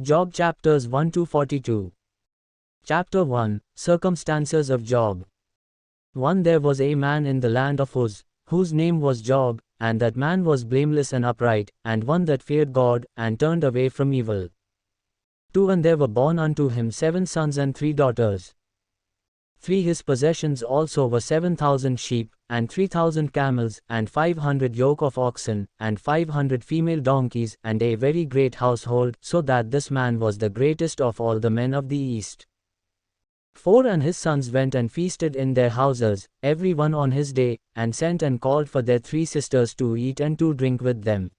Job chapters 1 to 42. Chapter 1 Circumstances of Job. 1. There was a man in the land of Uz, whose name was Job, and that man was blameless and upright, and one that feared God, and turned away from evil. 2. And there were born unto him 7 sons and 3 daughters. 3. His possessions also were 7,000 sheep, and 3,000 camels, and 500 yoke of oxen, and 500 female donkeys, and a very great household, so that this man was the greatest of all the men of the east. 4. And his sons went and feasted in their houses, every one on his day, and sent and called for their 3 sisters to eat and to drink with them.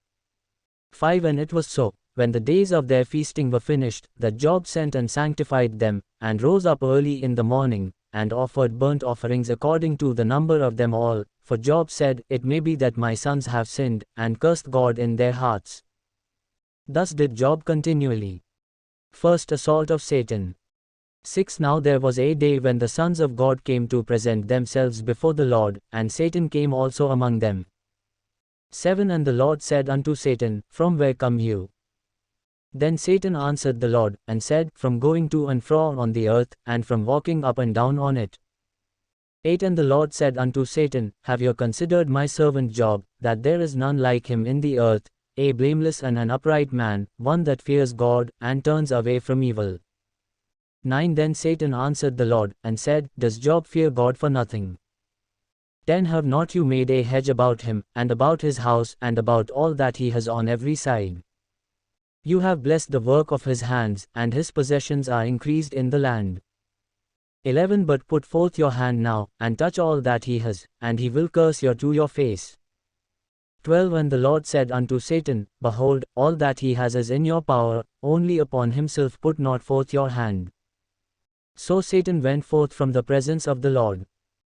5. And it was so, when the days of their feasting were finished, that Job sent and sanctified them, and rose up early in the morning, and offered burnt offerings according to the number of them all, for Job said, It may be that my sons have sinned, and cursed God in their hearts. Thus did Job continually. First assault of Satan. 6. Now there was a day when the sons of God came to present themselves before the Lord, and Satan came also among them. 7. And the Lord said unto Satan, From where come you? Then Satan answered the Lord, and said, From going to and fro on the earth, and from walking up and down on it. 8. And the Lord said unto Satan, Have you considered my servant Job, that there is none like him in the earth, a blameless and an upright man, one that fears God, and turns away from evil? 9. Then Satan answered the Lord, and said, Does Job fear God for nothing? 10. Have not you made a hedge about him, and about his house, and about all that he has on every side? You have blessed the work of his hands, and his possessions are increased in the land. 11. But put forth your hand now, and touch all that he has, and he will curse you to your face. 12. And the Lord said unto Satan, Behold, all that he has is in your power, only upon himself put not forth your hand. So Satan went forth from the presence of the Lord.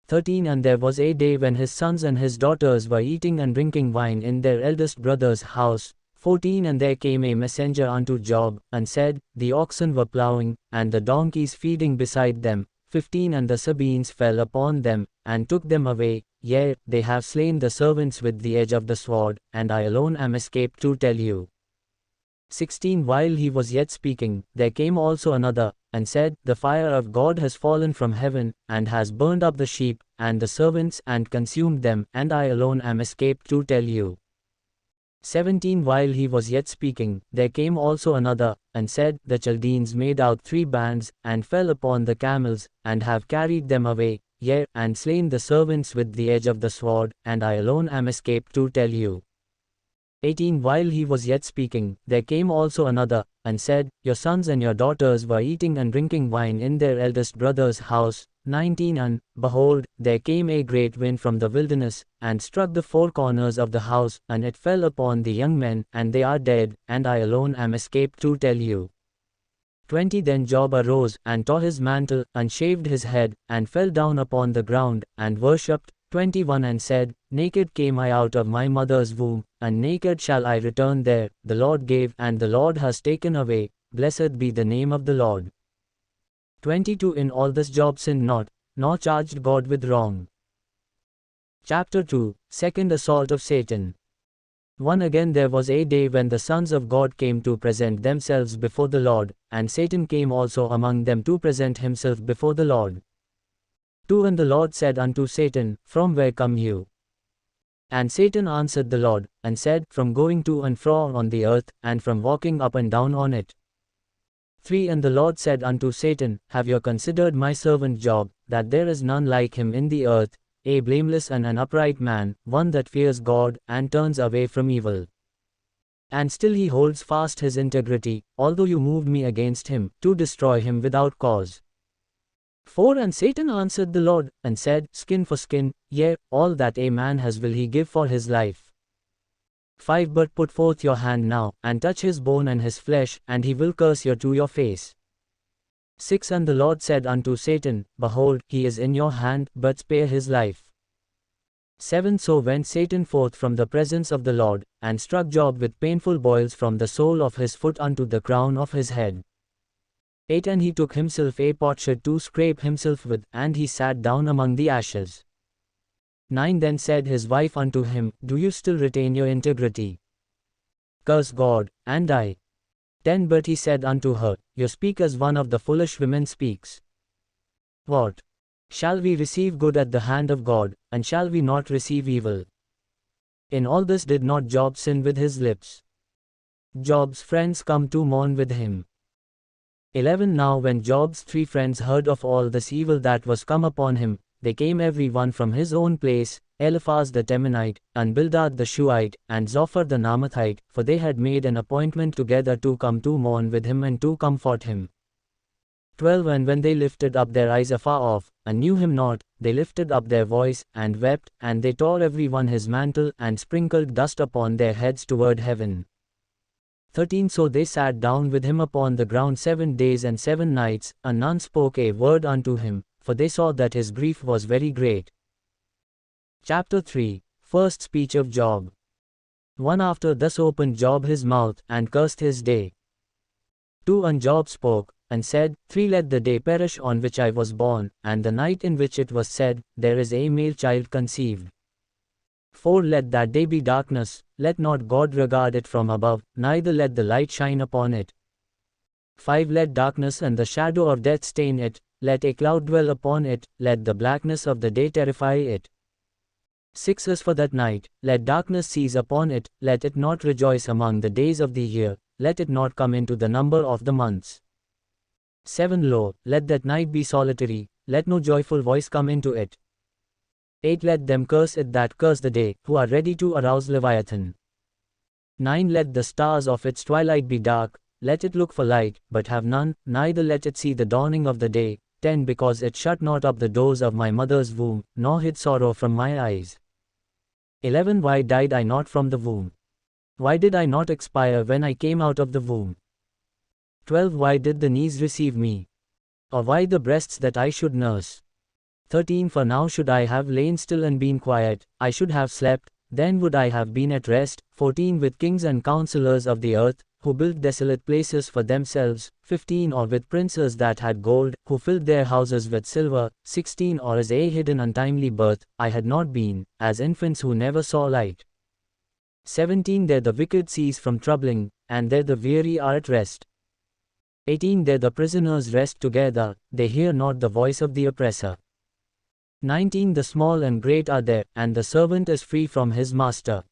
13. And there was a day when his sons and his daughters were eating and drinking wine in their eldest brother's house. 14. And there came a messenger unto Job, and said, The oxen were plowing, and the donkeys feeding beside them. 15. And the Sabines fell upon them, and took them away. Yea, they have slain the servants with the edge of the sword, and I alone am escaped to tell you. 16. While he was yet speaking, there came also another, and said, The fire of God has fallen from heaven, and has burned up the sheep, and the servants, and consumed them, and I alone am escaped to tell you. 17. While he was yet speaking, there came also another, and said, The Chaldeans made out 3 bands, and fell upon the camels, and have carried them away, yea, and slain the servants with the edge of the sword, and I alone am escaped to tell you. 18. While he was yet speaking, there came also another, and said, Your sons and your daughters were eating and drinking wine in their eldest brother's house. 19. And, behold, there came a great wind from the wilderness, and struck the 4 corners of the house, and it fell upon the young men, and they are dead, and I alone am escaped to tell you. 20. Then Job arose, and tore his mantle, and shaved his head, and fell down upon the ground, and worshipped. 21. And said, Naked came I out of my mother's womb, and naked shall I return there. The Lord gave, and the Lord has taken away. Blessed be the name of the Lord. 22. In all this Job sinned not, nor charged God with wrong. Chapter 2 Second assault of Satan. 1. Again there was a day when the sons of God came to present themselves before the Lord, and Satan came also among them to present himself before the Lord. 2. And the Lord said unto Satan, From where come you? And Satan answered the Lord, and said, From going to and fro on the earth, and from walking up and down on it. 3. And the Lord said unto Satan, Have you considered my servant Job, that there is none like him in the earth, a blameless and an upright man, one that fears God, and turns away from evil? And still he holds fast his integrity, although you moved me against him, to destroy him without cause. 4. And Satan answered the Lord, and said, Skin for skin, yea, all that a man has will he give for his life. 5. But put forth your hand now, and touch his bone and his flesh, and he will curse you to your face. 6. And the Lord said unto Satan, Behold, he is in your hand, but spare his life. 7. So went Satan forth from the presence of the Lord, and struck Job with painful boils from the sole of his foot unto the crown of his head. 8. And he took himself a potsherd to scrape himself with, and he sat down among the ashes. 9. Then said his wife unto him, Do you still retain your integrity? Curse God, and die. 10 But he said unto her, You speak as one of the foolish women speaks. What? Shall we receive good at the hand of God, and shall we not receive evil? In all this did not Job sin with his lips. Job's friends come to mourn with him. 11 Now when Job's 3 friends heard of all this evil that was come upon him, they came every one from his own place, Eliphaz the Temanite, and Bildad the Shuhite, and Zophar the Naamathite, for they had made an appointment together to come to mourn with him and to comfort him. 12 And when they lifted up their eyes afar off, and knew him not, they lifted up their voice, and wept, and they tore every one his mantle, and sprinkled dust upon their heads toward heaven. 13 So they sat down with him upon the ground 7 days and 7 nights, and none spoke a word unto him, for they saw that his grief was very great. Chapter 3 First Speech of Job. 1 After thus opened Job his mouth, and cursed his day. 2 And Job spoke, and said, 3 Let the day perish on which I was born, and the night in which it was said, There is a male child conceived. 4 Let that day be darkness, let not God regard it from above, neither let the light shine upon it. 5 Let darkness and the shadow of death stain it, let a cloud dwell upon it, let the blackness of the day terrify it. 6 As for that night, let darkness seize upon it, let it not rejoice among the days of the year, let it not come into the number of the months. 7 Lo, let that night be solitary, let no joyful voice come into it. 8 Let them curse it that curse the day, who are ready to arouse Leviathan. 9 Let the stars of its twilight be dark, let it look for light, but have none, neither let it see the dawning of the day. 10 Because it shut not up the doors of my mother's womb, nor hid sorrow from my eyes. 11 Why died I not from the womb? Why did I not expire when I came out of the womb? 12 Why did the knees receive me? Or why the breasts that I should nurse? 13 For now should I have lain still and been quiet, I should have slept, then would I have been at rest. 14 With kings and counselors of the earth, who built desolate places for themselves. 15 Or with princes that had gold, who filled their houses with silver. 16 Or as a hidden untimely birth, I had not been, as infants who never saw light. 17 There the wicked cease from troubling, and there the weary are at rest. 18 There the prisoners rest together, they hear not the voice of the oppressor. 19 The small and great are there, and the servant is free from his master.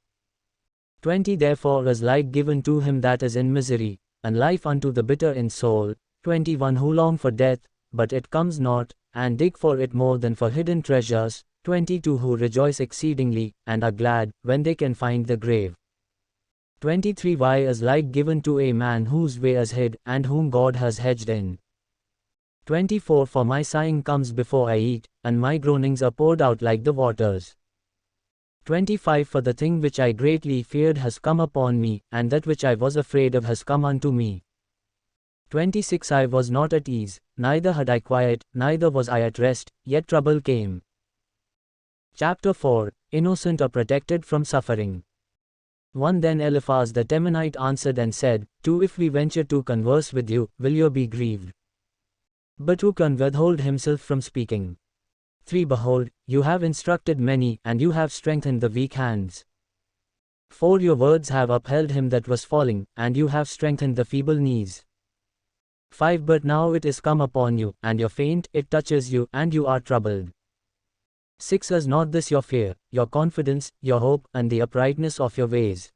20 Therefore is light given to him that is in misery, and life unto the bitter in soul. 21 Who long for death, but it comes not, and dig for it more than for hidden treasures. 22 Who rejoice exceedingly, and are glad, when they can find the grave. 23 Why is light given to a man whose way is hid, and whom God has hedged in? 24 For my sighing comes before I eat, and my groanings are poured out like the waters. 25 For the thing which I greatly feared has come upon me, and that which I was afraid of has come unto me. 26 I was not at ease, neither had I quiet, neither was I at rest, yet trouble came. Chapter 4 Innocent or protected from suffering. 1 Then Eliphaz the Temanite answered and said, 2 If we venture to converse with you, will you be grieved? But who can withhold himself from speaking? 3 Behold, you have instructed many, and you have strengthened the weak hands. 4 Your words have upheld him that was falling, and you have strengthened the feeble knees. 5 But now it is come upon you, and your faint, it touches you, and you are troubled. 6 Is not this your fear, your confidence, your hope, and the uprightness of your ways?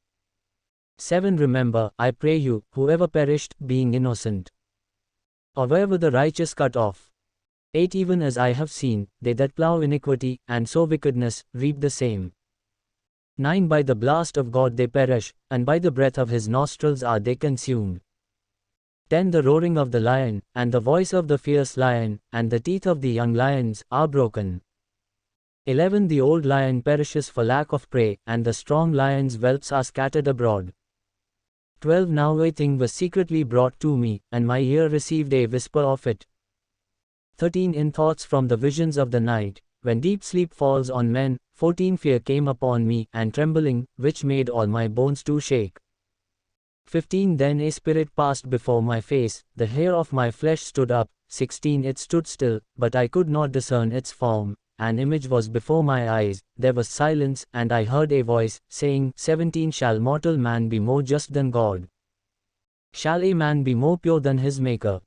7 Remember, I pray you, whoever perished, being innocent, or wherever the righteous cut off. 8 Even as I have seen, they that plough iniquity, and sow wickedness, reap the same. 9 By the blast of God they perish, and by the breath of his nostrils are they consumed. 10 The roaring of the lion, and the voice of the fierce lion, and the teeth of the young lions, are broken. 11 The old lion perishes for lack of prey, and the strong lion's whelps are scattered abroad. 12 Now a thing was secretly brought to me, and my ear received a whisper of it. 13 In thoughts from the visions of the night, when deep sleep falls on men. 14 Fear came upon me, and trembling, which made all my bones to shake. 15 Then a spirit passed before my face, the hair of my flesh stood up. 16 It stood still, but I could not discern its form. An image was before my eyes, there was silence, and I heard a voice, saying, 17 Shall mortal man be more just than God? shall a man be more pure than his Maker?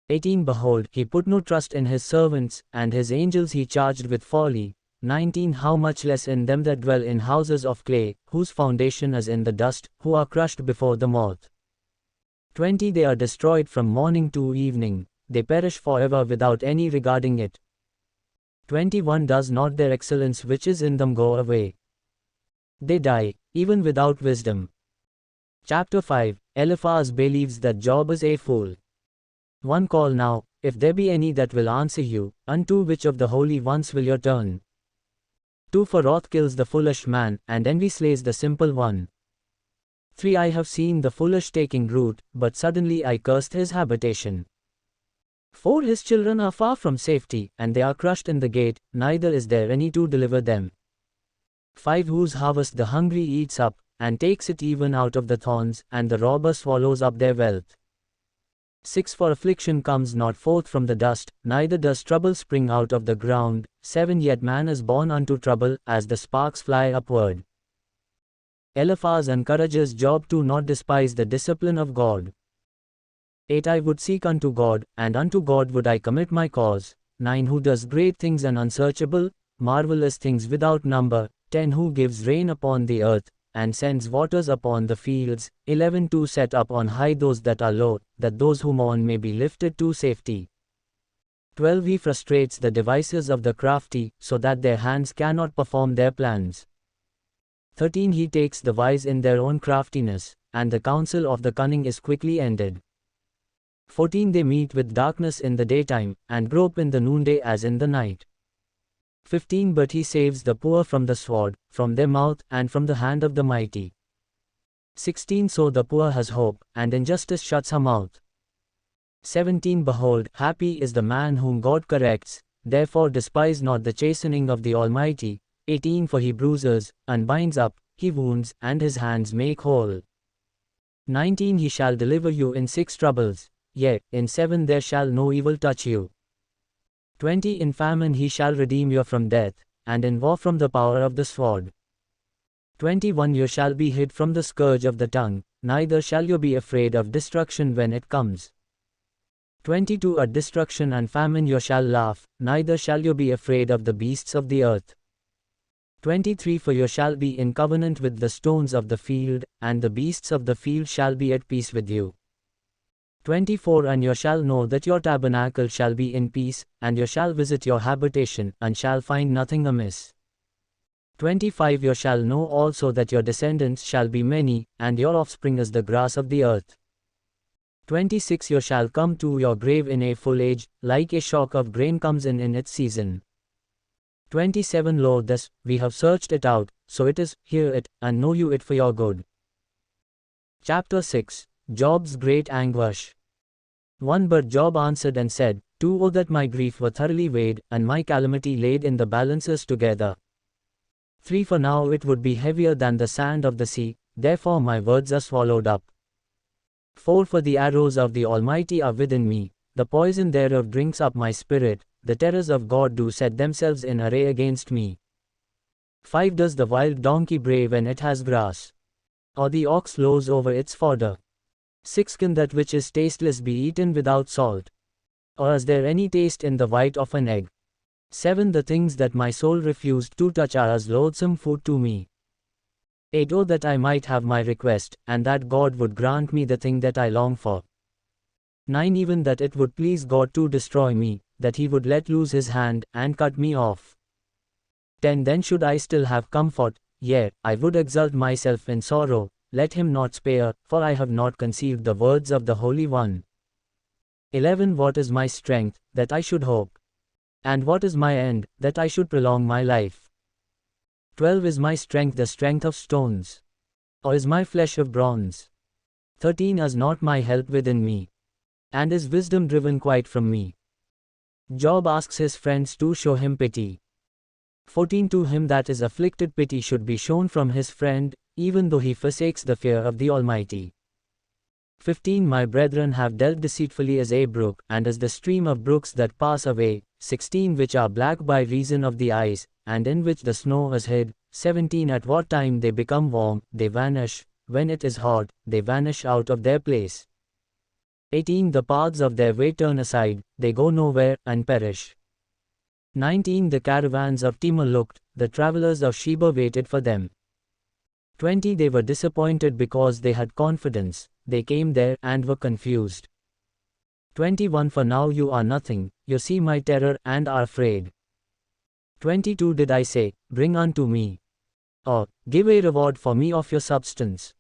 18 Behold, he put no trust in his servants, and his angels he charged with folly. 19 How much less in them that dwell in houses of clay, whose foundation is in the dust, who are crushed before the moth. 20 They are destroyed from morning to evening, they perish forever without any regarding it. 21 Does not their excellence which is in them go away? They die, even without wisdom. Chapter 5 Eliphaz believes that Job is a fool. 1 Call now, if there be any that will answer you, unto which of the holy ones will you turn? 2 For wrath kills the foolish man, and envy slays the simple one. 3 I have seen the foolish taking root, but suddenly I cursed his habitation. 4 His children are far from safety, and they are crushed in the gate, neither is there any to deliver them. 5 Whose harvest the hungry eats up, and takes it even out of the thorns, and the robber swallows up their wealth. 6 For affliction comes not forth from the dust, neither does trouble spring out of the ground. 7 Yet man is born unto trouble, as the sparks fly upward. Eliphaz encourages Job to not despise the discipline of God. 8 I would seek unto God, and unto God would I commit my cause. 9 Who does great things and unsearchable, marvelous things without number. 10 Who gives rain upon the earth, and sends waters upon the fields. 11 To set up on high those that are low, that those who mourn may be lifted to safety. 12 He frustrates the devices of the crafty, so that their hands cannot perform their plans. 13 He takes the wise in their own craftiness, and the counsel of the cunning is quickly ended. 14 They meet with darkness in the daytime, and grope in the noonday as in the night. 15 But he saves the poor from the sword, from their mouth, and from the hand of the mighty. 16 So the poor has hope, and injustice shuts her mouth. 17 Behold, happy is the man whom God corrects, therefore despise not the chastening of the Almighty. 18 For he bruises, and binds up, he wounds, and his hands make whole. 19 He shall deliver you in 6 troubles, yea, in 7 there shall no evil touch you. 20 In famine he shall redeem you from death, and in war from the power of the sword. 21 You shall be hid from the scourge of the tongue, neither shall you be afraid of destruction when it comes. 22 At destruction and famine you shall laugh, neither shall you be afraid of the beasts of the earth. 23 For you shall be in covenant with the stones of the field, and the beasts of the field shall be at peace with you. 24 And you shall know that your tabernacle shall be in peace, and you shall visit your habitation, and shall find nothing amiss. 25 You shall know also that your descendants shall be many, and your offspring as the grass of the earth. 26 You shall come to your grave in a full age, like a shock of grain comes in its season. 27 Lo this, we have searched it out, so it is, hear it, and know you it for your good. Chapter 6 Job's great anguish. 1 But Job answered and said, 2 Oh that my grief were thoroughly weighed, and my calamity laid in the balances together. 3 For now it would be heavier than the sand of the sea, therefore my words are swallowed up. 4 For the arrows of the Almighty are within me, the poison thereof drinks up my spirit, the terrors of God do set themselves in array against me. 5 Does the wild donkey bray when it has grass? Or the ox lows over its fodder? 6 Can that which is tasteless be eaten without salt? Or is there any taste in the white of an egg? 7 The things that my soul refused to touch are as loathsome food to me. 8 Oh that I might have my request, and that God would grant me the thing that I long for. 9 Even that it would please God to destroy me, that he would let loose his hand, and cut me off. 10 Then should I still have comfort, yea, I would exult myself in sorrow, let him not spare, for I have not conceived the words of the Holy One. 11 What is my strength, that I should hope? And what is my end, that I should prolong my life? 12 Is my strength the strength of stones? Or is my flesh of bronze? 13 Is not my help within me? And is wisdom driven quite from me? Job asks his friends to show him pity. 14 To him that is afflicted pity should be shown from his friend, even though he forsakes the fear of the Almighty. 15 My brethren have dealt deceitfully as a brook, and as the stream of brooks that pass away. 16 Which are black by reason of the ice, and in which the snow is hid. 17 At what time they become warm, they vanish, when it is hot, they vanish out of their place. 18 The paths of their way turn aside, they go nowhere, and perish. 19 The caravans of Timur looked, the travelers of Sheba waited for them. 20 They were disappointed because they had confidence, they came there and were confused. 21 For now you are nothing, you see my terror and are afraid. 22 Did I say, bring unto me, or give a reward for me of your substance?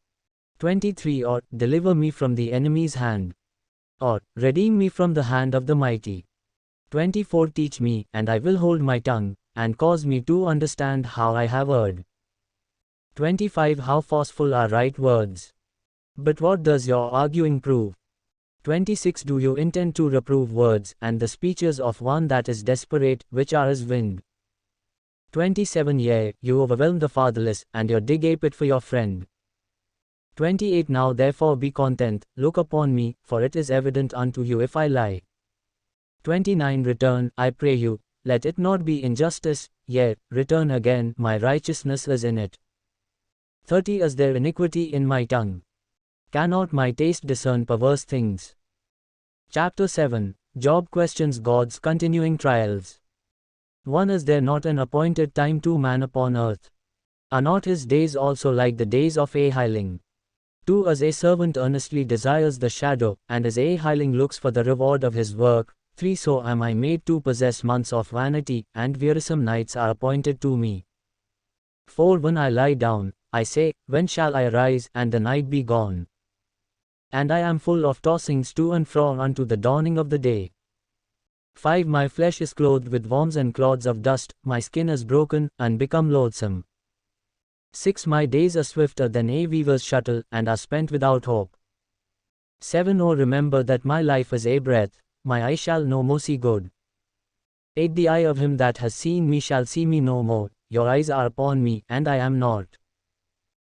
23 Or deliver me from the enemy's hand, or redeem me from the hand of the mighty. 24 Teach me, and I will hold my tongue, and cause me to understand how I have erred. 25 How forceful are right words! But what does your arguing prove? 26 Do you intend to reprove words, and the speeches of one that is desperate, which are as wind? 27 Yea, you overwhelm the fatherless, and you dig a pit for your friend. 28 Now therefore be content, look upon me, for it is evident unto you if I lie. 29 Return, I pray you, let it not be injustice, yea, return again, my righteousness is in it. 30 Is there iniquity in my tongue? Cannot my taste discern perverse things? Chapter 7 Job questions God's continuing trials. 1 Is there not an appointed time to man upon earth? Are not his days also like the days of a hireling? 2 As a servant earnestly desires the shadow, and as a hireling looks for the reward of his work. 3 So am I made to possess months of vanity, and wearisome nights are appointed to me. 4 When I lie down, I say, when shall I rise, and the night be gone? And I am full of tossings to and fro unto the dawning of the day. 5 My flesh is clothed with worms and clods of dust, my skin is broken, and become loathsome. 6 My days are swifter than a weaver's shuttle, and are spent without hope. 7 Oh remember that my life is a breath, my eye shall no more see good. 8 The eye of him that has seen me shall see me no more, your eyes are upon me, and I am not.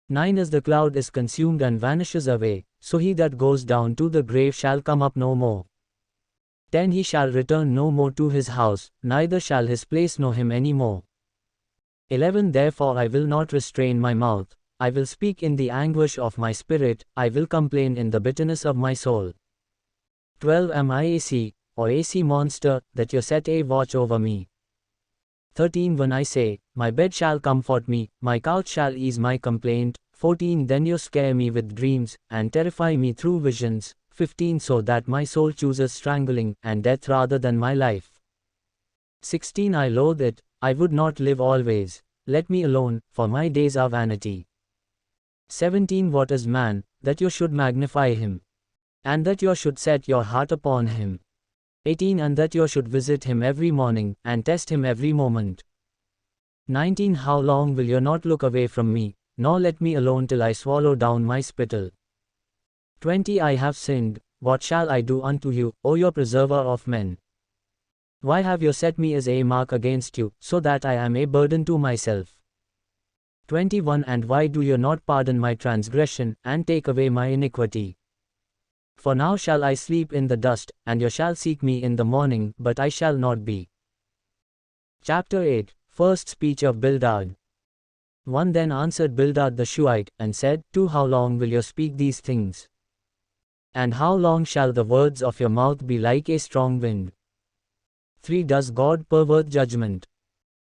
9 As the cloud is consumed and vanishes away, so he that goes down to the grave shall come up no more. 10 He shall return no more to his house, neither shall his place know him any more. 11 Therefore I will not restrain my mouth, I will speak in the anguish of my spirit, I will complain in the bitterness of my soul. 12 Am I a sea, or a sea monster, that you set a watch over me? 13 When I say, my bed shall comfort me, my couch shall ease my complaint. 14 Then you scare me with dreams, and terrify me through visions. 15 So that my soul chooses strangling, and death rather than my life. 16 I loathe it, I would not live always, let me alone, for my days are vanity. 17 What is man, that you should magnify him? And that you should set your heart upon him? 18 And that you should visit him every morning, and test him every moment. 19 How long will you not look away from me, nor let me alone till I swallow down my spittle? 20 I have sinned, what shall I do unto you, O your preserver of men? Why have you set me as a mark against you, so that I am a burden to myself? 21 And why do you not pardon my transgression, and take away my iniquity? For now shall I sleep in the dust, and you shall seek me in the morning, but I shall not be. Chapter 8 First speech of Bildad. 1 Then answered Bildad the Shuhite, and said, 2 How long will you speak these things? And how long shall the words of your mouth be like a strong wind? 3 Does God pervert judgment?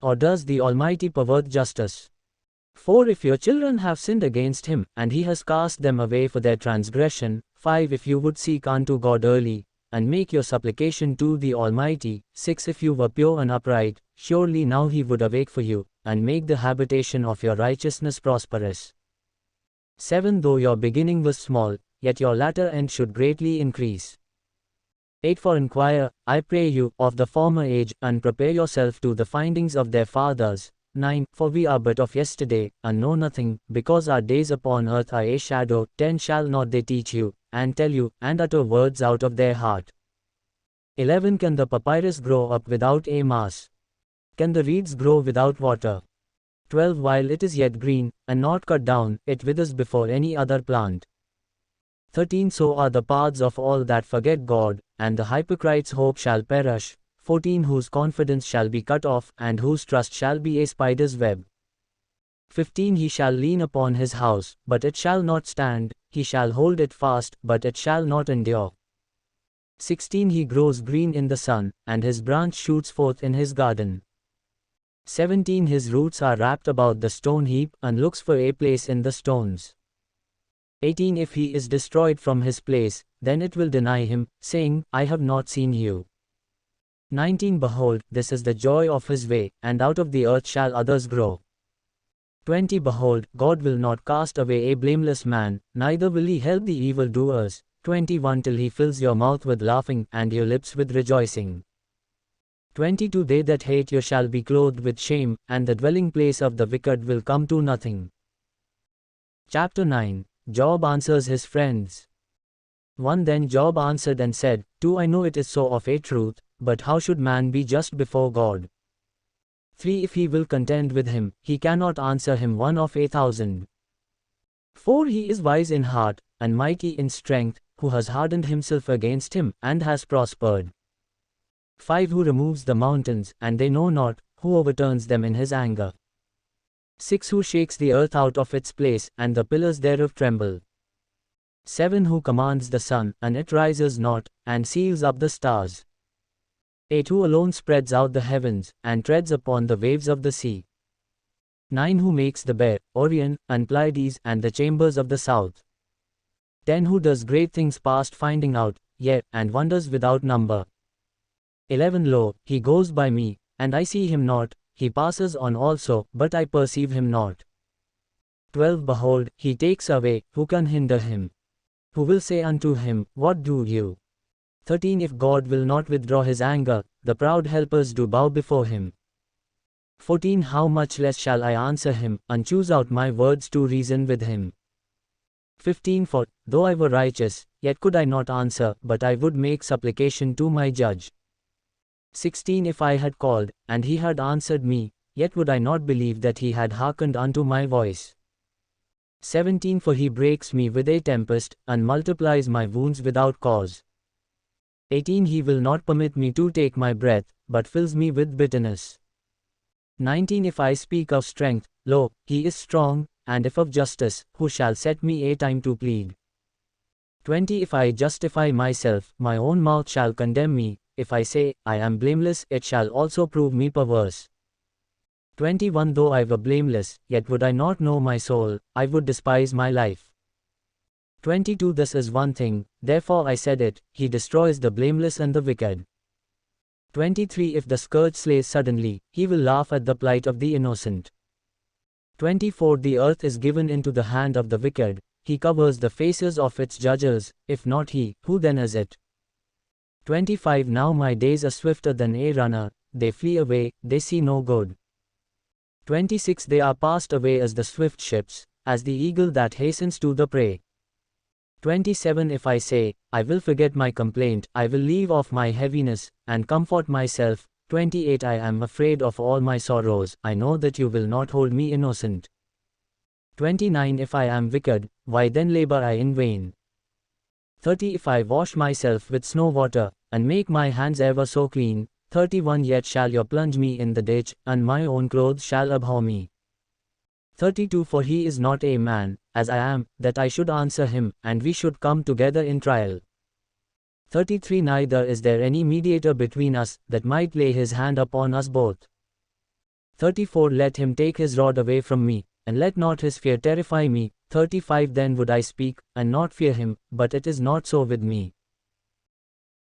Or does the Almighty pervert justice? 4 If your children have sinned against him, and he has cast them away for their transgression. 5 If you would seek unto God early, and make your supplication to the Almighty. 6 If you were pure and upright, surely now he would awake for you, and make the habitation of your righteousness prosperous. 7 Though your beginning was small, yet your latter end should greatly increase. 8 For inquire, I pray you, of the former age, and prepare yourself to the findings of their fathers. 9 For we are but of yesterday, and know nothing, because our days upon earth are a shadow. 10 Shall not they teach you, and tell you, and utter words out of their heart? 11 Can the papyrus grow up without a mass? Can the reeds grow without water? 12 While it is yet green, and not cut down, it withers before any other plant. 13 So are the paths of all that forget God, and the hypocrite's hope shall perish. 14 Whose confidence shall be cut off, and whose trust shall be a spider's web. 15 He shall lean upon his house, but it shall not stand, he shall hold it fast, but it shall not endure. 16 He grows green in the sun, and his branch shoots forth in his garden. 17 His roots are wrapped about the stone heap, and looks for a place in the stones. 18 If he is destroyed from his place, then it will deny him, saying, I have not seen you. 19 Behold, this is the joy of his way, and out of the earth shall others grow. 20 Behold, God will not cast away a blameless man, neither will he help the evildoers. 21 Till he fills your mouth with laughing, and your lips with rejoicing. 22 They that hate you shall be clothed with shame, and the dwelling place of the wicked will come to nothing. Chapter 9. Job answers his friends. 1 Then Job answered and said, 2 I know it is so of a truth, but how should man be just before God? 3 If he will contend with him, he cannot answer him 1 of 1,000. 4 He is wise in heart, and mighty in strength, who has hardened himself against him, and has prospered. 5 Who removes the mountains, and they know not, who overturns them in his anger. 6 Who shakes the earth out of its place, and the pillars thereof tremble. 7 Who commands the sun, and it rises not, and seals up the stars. 8 Who alone spreads out the heavens, and treads upon the waves of the sea. 9 Who makes the Bear, Orion, and Pleiades, and the chambers of the south. 10 Who does great things past finding out, yea, and wonders without number. 11 Lo, he goes by me, and I see him not, he passes on also, but I perceive him not. 12 Behold, he takes away, who can hinder him? Who will say unto him, What do you? 13 If God will not withdraw his anger, the proud helpers do bow before him. 14 How much less shall I answer him, and choose out my words to reason with him? 15 For, though I were righteous, yet could I not answer, but I would make supplication to my judge. 16 If I had called, and he had answered me, yet would I not believe that he had hearkened unto my voice. 17 For he breaks me with a tempest, and multiplies my wounds without cause. 18 He will not permit me to take my breath, but fills me with bitterness. 19 If I speak of strength, lo, he is strong, and if of justice, who shall set me a time to plead? 20 If I justify myself, my own mouth shall condemn me. If I say, I am blameless, it shall also prove me perverse. 21 Though I were blameless, yet would I not know my soul, I would despise my life. 22 This is one thing, therefore I said it, he destroys the blameless and the wicked. 23 If the scourge slays suddenly, he will laugh at the plight of the innocent. 24 The earth is given into the hand of the wicked, he covers the faces of its judges, if not he, who then is it? 25 Now my days are swifter than a runner, they flee away, they see no good. 26 They are passed away as the swift ships, as the eagle that hastens to the prey. 27 If I say, I will forget my complaint, I will leave off my heaviness, and comfort myself. 28 I am afraid of all my sorrows, I know that you will not hold me innocent. 29 If I am wicked, why then labor I in vain? 30 If I wash myself with snow water, and make my hands ever so clean. 31 Yet shall you plunge me in the ditch, and my own clothes shall abhor me. 32 For he is not a man, as I am, that I should answer him, and we should come together in trial. 33 Neither is there any mediator between us, that might lay his hand upon us both. 34 Let him take his rod away from me, and let not his fear terrify me. 35 Then would I speak, and not fear him, but it is not so with me.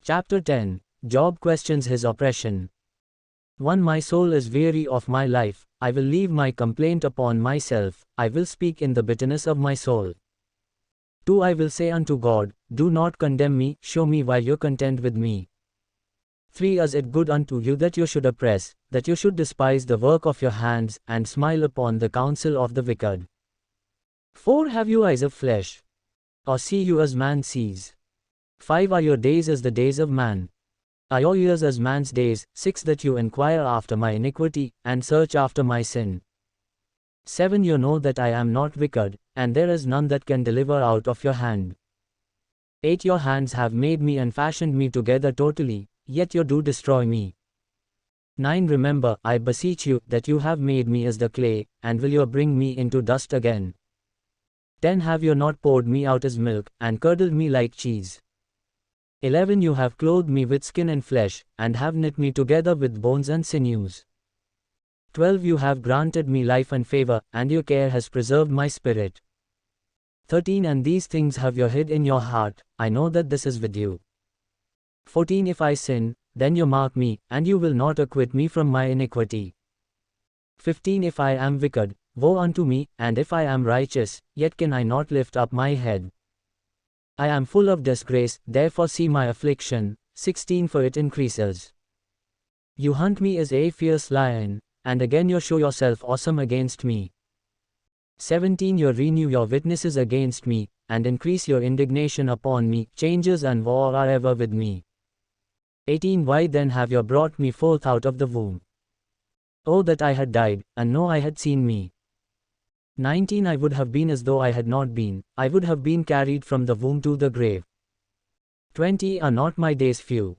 Chapter 10. Job questions his oppression. 1 My soul is weary of my life, I will leave my complaint upon myself, I will speak in the bitterness of my soul. 2 I will say unto God, do not condemn me, show me why you contend with me. 3 Is it good unto you that you should oppress, that you should despise the work of your hands, and smile upon the counsel of the wicked? 4 Have you eyes of flesh? Or see you as man sees? 5 Are your days as the days of man? Are your years as man's days? 6 That you inquire after my iniquity, and search after my sin. 7 You know that I am not wicked, and there is none that can deliver out of your hand. 8 Your hands have made me and fashioned me together totally, yet you do destroy me. 9 Remember, I beseech you, that you have made me as the clay, and will you bring me into dust again? 10 Have you not poured me out as milk, and curdled me like cheese? 11 You have clothed me with skin and flesh, and have knit me together with bones and sinews. 12 You have granted me life and favor, and your care has preserved my spirit. 13 And these things have you hid in your heart, I know that this is with you. 14 If I sin, then you mark me, and you will not acquit me from my iniquity. 15 If I am wicked, woe unto me, and if I am righteous, yet can I not lift up my head. I am full of disgrace, therefore see my affliction. 16 For it increases. You hunt me as a fierce lion, and again you show yourself awesome against me. 17 You renew your witnesses against me, and increase your indignation upon me. Changes and war are ever with me. 18 Why then have you brought me forth out of the womb? Oh that I had died, and no eye had seen me. 19 I would have been as though I had not been, I would have been carried from the womb to the grave. 20 Are not my days few?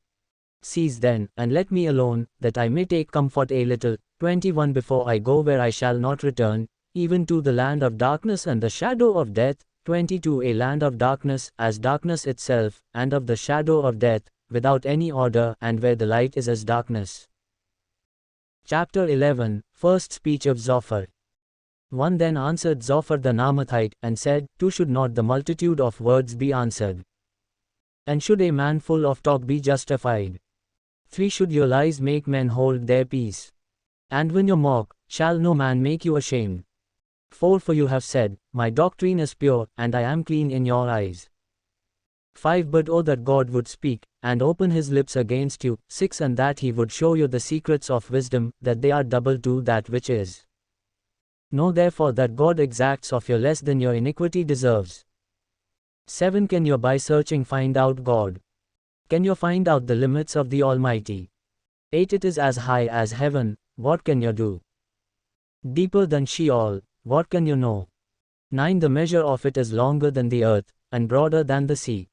Cease then, and let me alone, that I may take comfort a little. 21 Before I go where I shall not return, even to the land of darkness and the shadow of death. 22 A land of darkness, as darkness itself, and of the shadow of death, without any order, and where the light is as darkness. Chapter 11 First speech of Zophar. 1 Then answered Zophar the Naamathite, and said, 2 Should not the multitude of words be answered? And should a man full of talk be justified? 3 Should your lies make men hold their peace? And when you mock, shall no man make you ashamed? 4 For you have said, My doctrine is pure, and I am clean in your eyes. 5 But oh that God would speak, and open his lips against you. 6 And that he would show you the secrets of wisdom, that they are double to that which is. Know therefore that God exacts of you less than your iniquity deserves. 7 Can you by searching find out God? Can you find out the limits of the Almighty? 8 It is as high as heaven, what can you do? Deeper than Sheol, what can you know? 9 The measure of it is longer than the earth, and broader than the sea.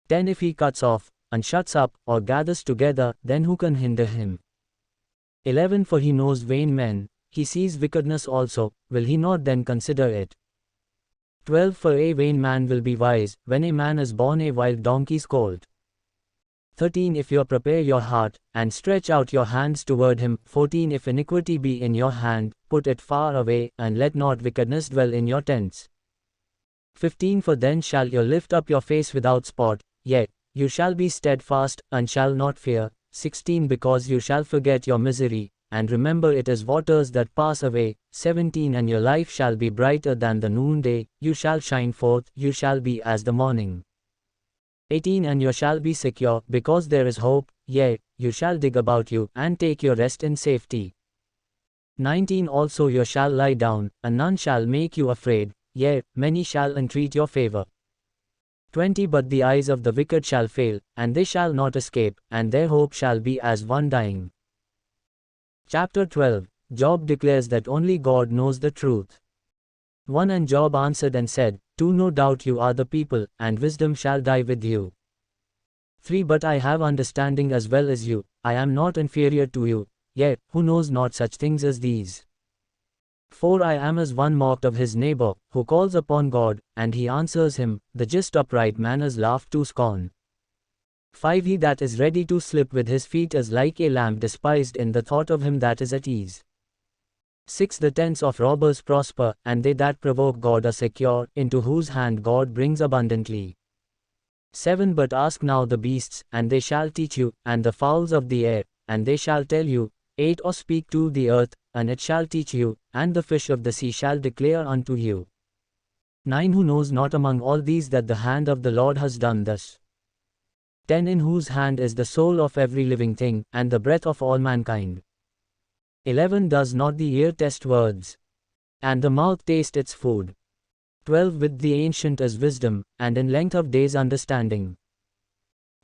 10 If he cuts off, and shuts up, or gathers together, then who can hinder him? 11 For he knows vain men, he sees wickedness also, will he not then consider it? 12 For a vain man will be wise, when a man is born a wild donkey's colt. 13 If you prepare your heart, and stretch out your hands toward him. 14 If iniquity be in your hand, put it far away, and let not wickedness dwell in your tents. 15 For then shall you lift up your face without spot, yet you shall be steadfast, and shall not fear. 16 Because you shall forget your misery, and remember it as waters that pass away. 17 And your life shall be brighter than the noonday, you shall shine forth, you shall be as the morning. 18 And you shall be secure, because there is hope, yea, you shall dig about you, and take your rest in safety. 19 Also you shall lie down, and none shall make you afraid, yea, many shall entreat your favor. 20 But the eyes of the wicked shall fail, and they shall not escape, and their hope shall be as one dying. Chapter 12 Job declares that only God knows the truth. 1 And Job answered and said, 2 No doubt you are the people, and wisdom shall die with you. 3 But I have understanding as well as you, I am not inferior to you, yet, who knows not such things as these? 4 I am as one mocked of his neighbor, who calls upon God, and he answers him, the just upright man is laughed to scorn. 5 He that is ready to slip with his feet is like a lamb despised in the thought of him that is at ease. 6 The tents of robbers prosper, and they that provoke God are secure, into whose hand God brings abundantly. 7 But ask now the beasts, and they shall teach you, and the fowls of the air, and they shall tell you. 8 Or speak to the earth, and it shall teach you, and the fish of the sea shall declare unto you. 9 Who knows not among all these that the hand of the Lord has done thus? 10 In whose hand is the soul of every living thing, and the breath of all mankind? 11 Does not the ear test words? And the mouth taste its food? 12 With the ancient is wisdom, and in length of days understanding.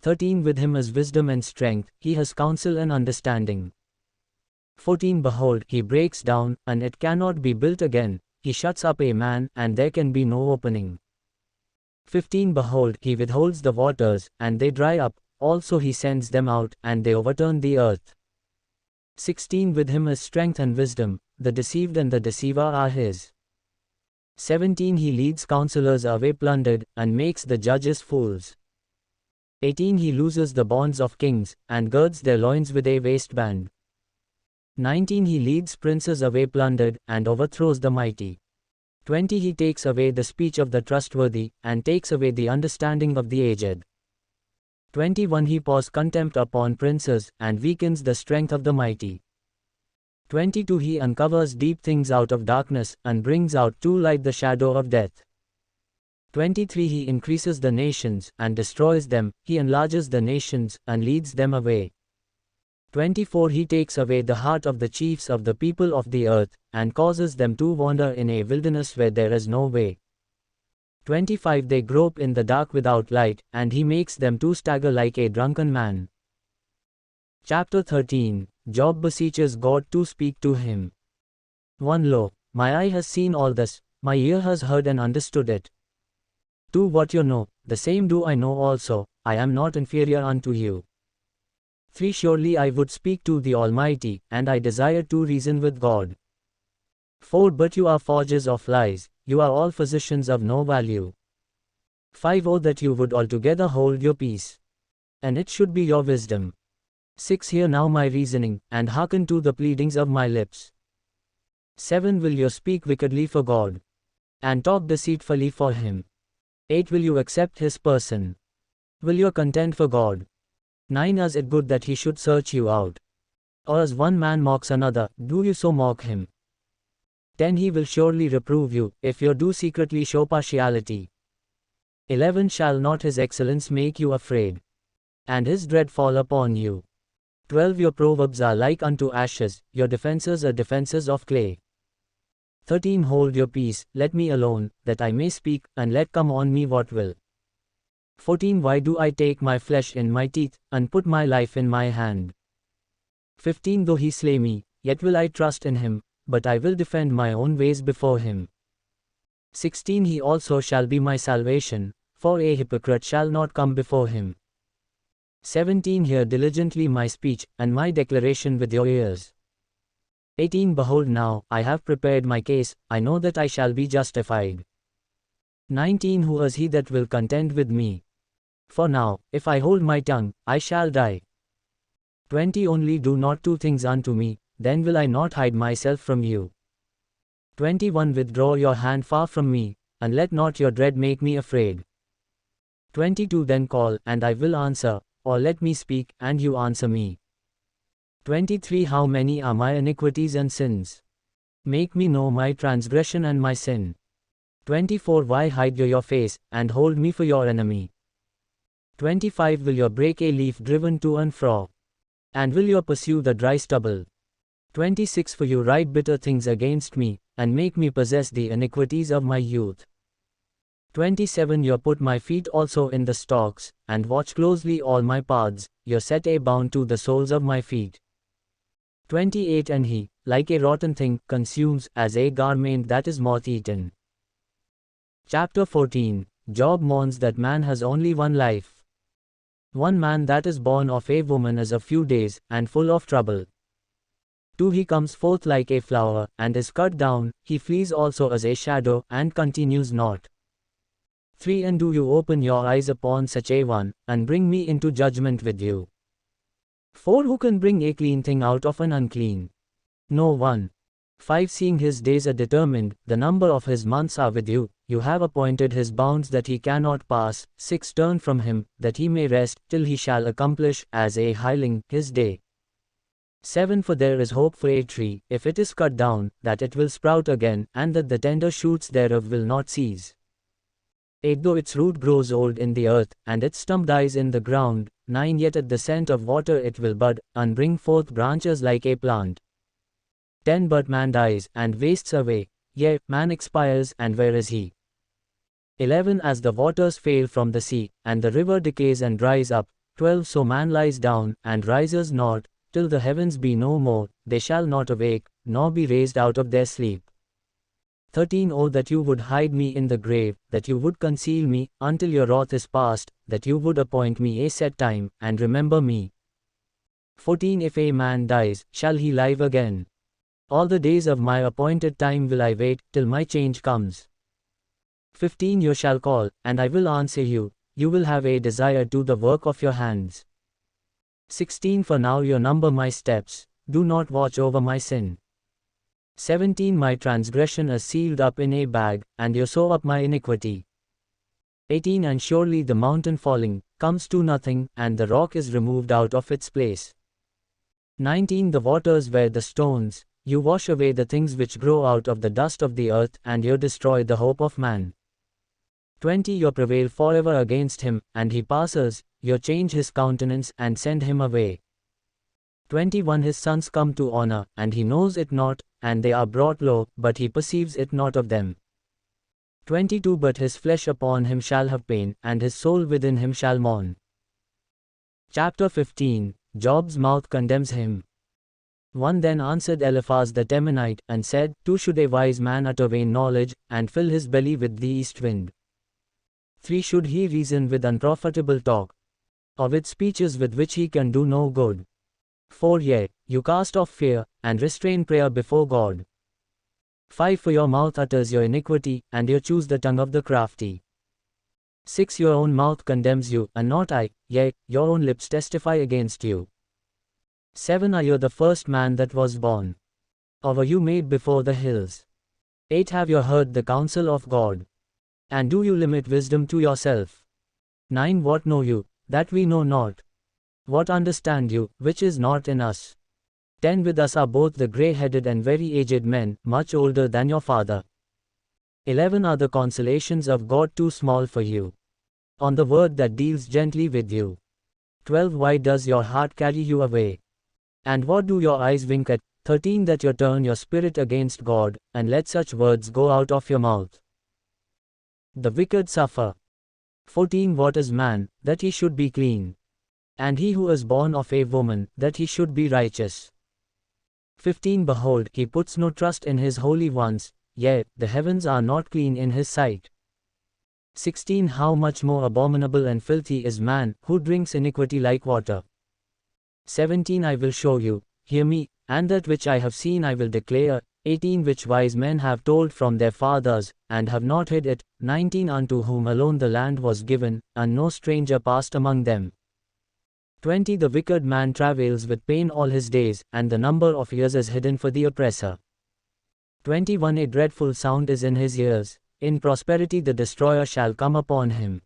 13 With him is wisdom and strength, he has counsel and understanding. 14 Behold, he breaks down, and it cannot be built again, he shuts up a man, and there can be no opening. 15 Behold, he withholds the waters, and they dry up, also he sends them out, and they overturn the earth. 16 With him is strength and wisdom, the deceived and the deceiver are his. 17 He leads counselors away plundered, and makes the judges fools. 18 He looses the bonds of kings, and girds their loins with a waistband. 19 He leads princes away plundered, and overthrows the mighty. 20 He takes away the speech of the trustworthy, and takes away the understanding of the aged. 21 He pours contempt upon princes, and weakens the strength of the mighty. 22 He uncovers deep things out of darkness, and brings out to light the shadow of death. 23 He increases the nations, and destroys them, he enlarges the nations, and leads them away. 24 He takes away the heart of the chiefs of the people of the earth, and causes them to wander in a wilderness where there is no way. 25 They grope in the dark without light, and he makes them to stagger like a drunken man. Chapter 13 Job beseeches God to speak to him. 1 Lo, my eye has seen all this, my ear has heard and understood it. 2 What you know, the same do I know also, I am not inferior unto you. 3 Surely I would speak to the Almighty, and I desire to reason with God. 4 But you are forgers of lies, you are all physicians of no value. 5 Oh that you would altogether hold your peace, and it should be your wisdom. 6 Hear now my reasoning, and hearken to the pleadings of my lips. 7 Will you speak wickedly for God, and talk deceitfully for him? 8 Will you accept his person? Will you contend for God? 9 Is it good that he should search you out? Or as one man mocks another, do you so mock him? 10 He will surely reprove you, if you do secretly show partiality. 11 Shall not his excellence make you afraid, and his dread fall upon you? 12 Your proverbs are like unto ashes, your defenses are defenses of clay. 13 Hold your peace, let me alone, that I may speak, and let come on me what will. 14 Why do I take my flesh in my teeth, and put my life in my hand? 15 Though he slay me, yet will I trust in him, but I will defend my own ways before him. 16 He also shall be my salvation, for a hypocrite shall not come before him. 17 Hear diligently my speech, and my declaration with your ears. 18 Behold now, I have prepared my case, I know that I shall be justified. 19 Who is he that will contend with me? For now, if I hold my tongue, I shall die. 20 Only do not two things unto me, then will I not hide myself from you. 21 Withdraw your hand far from me, and let not your dread make me afraid. 22 Then call, and I will answer, or let me speak, and you answer me. 23 How many are my iniquities and sins? Make me know my transgression and my sin. 24 Why hide you your face, and hold me for your enemy? 25 Will you break a leaf driven to and fro? And will you pursue the dry stubble? 26 For you write bitter things against me, and make me possess the iniquities of my youth. 27 You put my feet also in the stocks, and watch closely all my paths, you set a bound to the soles of my feet. 28 And he, like a rotten thing, consumes, as a garment that is moth-eaten. Chapter 14 Job mourns that man has only one life. One man that is born of a woman is a few days, and full of trouble. 2 He comes forth like a flower, and is cut down, he flees also as a shadow, and continues not. 3 And do you open your eyes upon such a one, and bring me into judgment with you? 4 Who can bring a clean thing out of an unclean? No one. 5 Seeing his days are determined, the number of his months are with you, you have appointed his bounds that he cannot pass. 6 Turn from him, that he may rest, till he shall accomplish, as a hireling, his day. 7 For there is hope for a tree, if it is cut down, that it will sprout again, and that the tender shoots thereof will not cease. 8 Though its root grows old in the earth, and its stump dies in the ground, 9 Yet at the scent of water it will bud, and bring forth branches like a plant. 10 But man dies, and wastes away, yea, man expires, and where is he? 11 As the waters fail from the sea, and the river decays and dries up. 12 So man lies down, and rises not, till the heavens be no more, they shall not awake, nor be raised out of their sleep. 13 Oh that you would hide me in the grave, that you would conceal me, until your wrath is past, that you would appoint me a set time, and remember me. 14 If a man dies, shall he live again? All the days of my appointed time will I wait, till my change comes. 15 You shall call, and I will answer you, you will have a desire to the work of your hands. 16 For now you number my steps, do not watch over my sin. 17 My transgression is sealed up in a bag, and you sew up my iniquity. 18 And surely the mountain falling, comes to nothing, and the rock is removed out of its place. 19 The waters were the stones, you wash away the things which grow out of the dust of the earth, and you destroy the hope of man. 20 You prevail forever against him, and he passes, you change his countenance, and send him away. 21 His sons come to honor, and he knows it not, and they are brought low, but he perceives it not of them. 22 But his flesh upon him shall have pain, and his soul within him shall mourn. Chapter 15 Job's mouth condemns him. 1 Then answered Eliphaz the Temanite, and said, 2 Should a wise man utter vain knowledge, and fill his belly with the east wind? 3 Should he reason with unprofitable talk, or with speeches with which he can do no good? 4 Yea, you cast off fear, and restrain prayer before God. 5 For your mouth utters your iniquity, and you choose the tongue of the crafty. 6 Your own mouth condemns you, and not I, yea, your own lips testify against you. 7 Are you the first man that was born? Or were you made before the hills? 8 Have you heard the counsel of God? And do you limit wisdom to yourself? 9 What know you, that we know not? What understand you, which is not in us? 10 With us are both the grey-headed and very aged men, much older than your father. 11 Are the consolations of God too small for you? On the word that deals gently with you. 12 Why does your heart carry you away? And what do your eyes wink at? 13 That you turn your spirit against God, and let such words go out of your mouth. The wicked suffer. 14 What is man, that he should be clean? And he who is born of a woman, that he should be righteous. 15 Behold, he puts no trust in his holy ones, yea, the heavens are not clean in his sight. 16 How much more abominable and filthy is man, who drinks iniquity like water. 17 I will show you, hear me, and that which I have seen I will declare. 18 Which wise men have told from their fathers, and have not hid it. 19 Unto whom alone the land was given, and no stranger passed among them. 20 The wicked man travails with pain all his days, and the number of years is hidden for the oppressor. 21 A dreadful sound is in his ears, in prosperity the destroyer shall come upon him.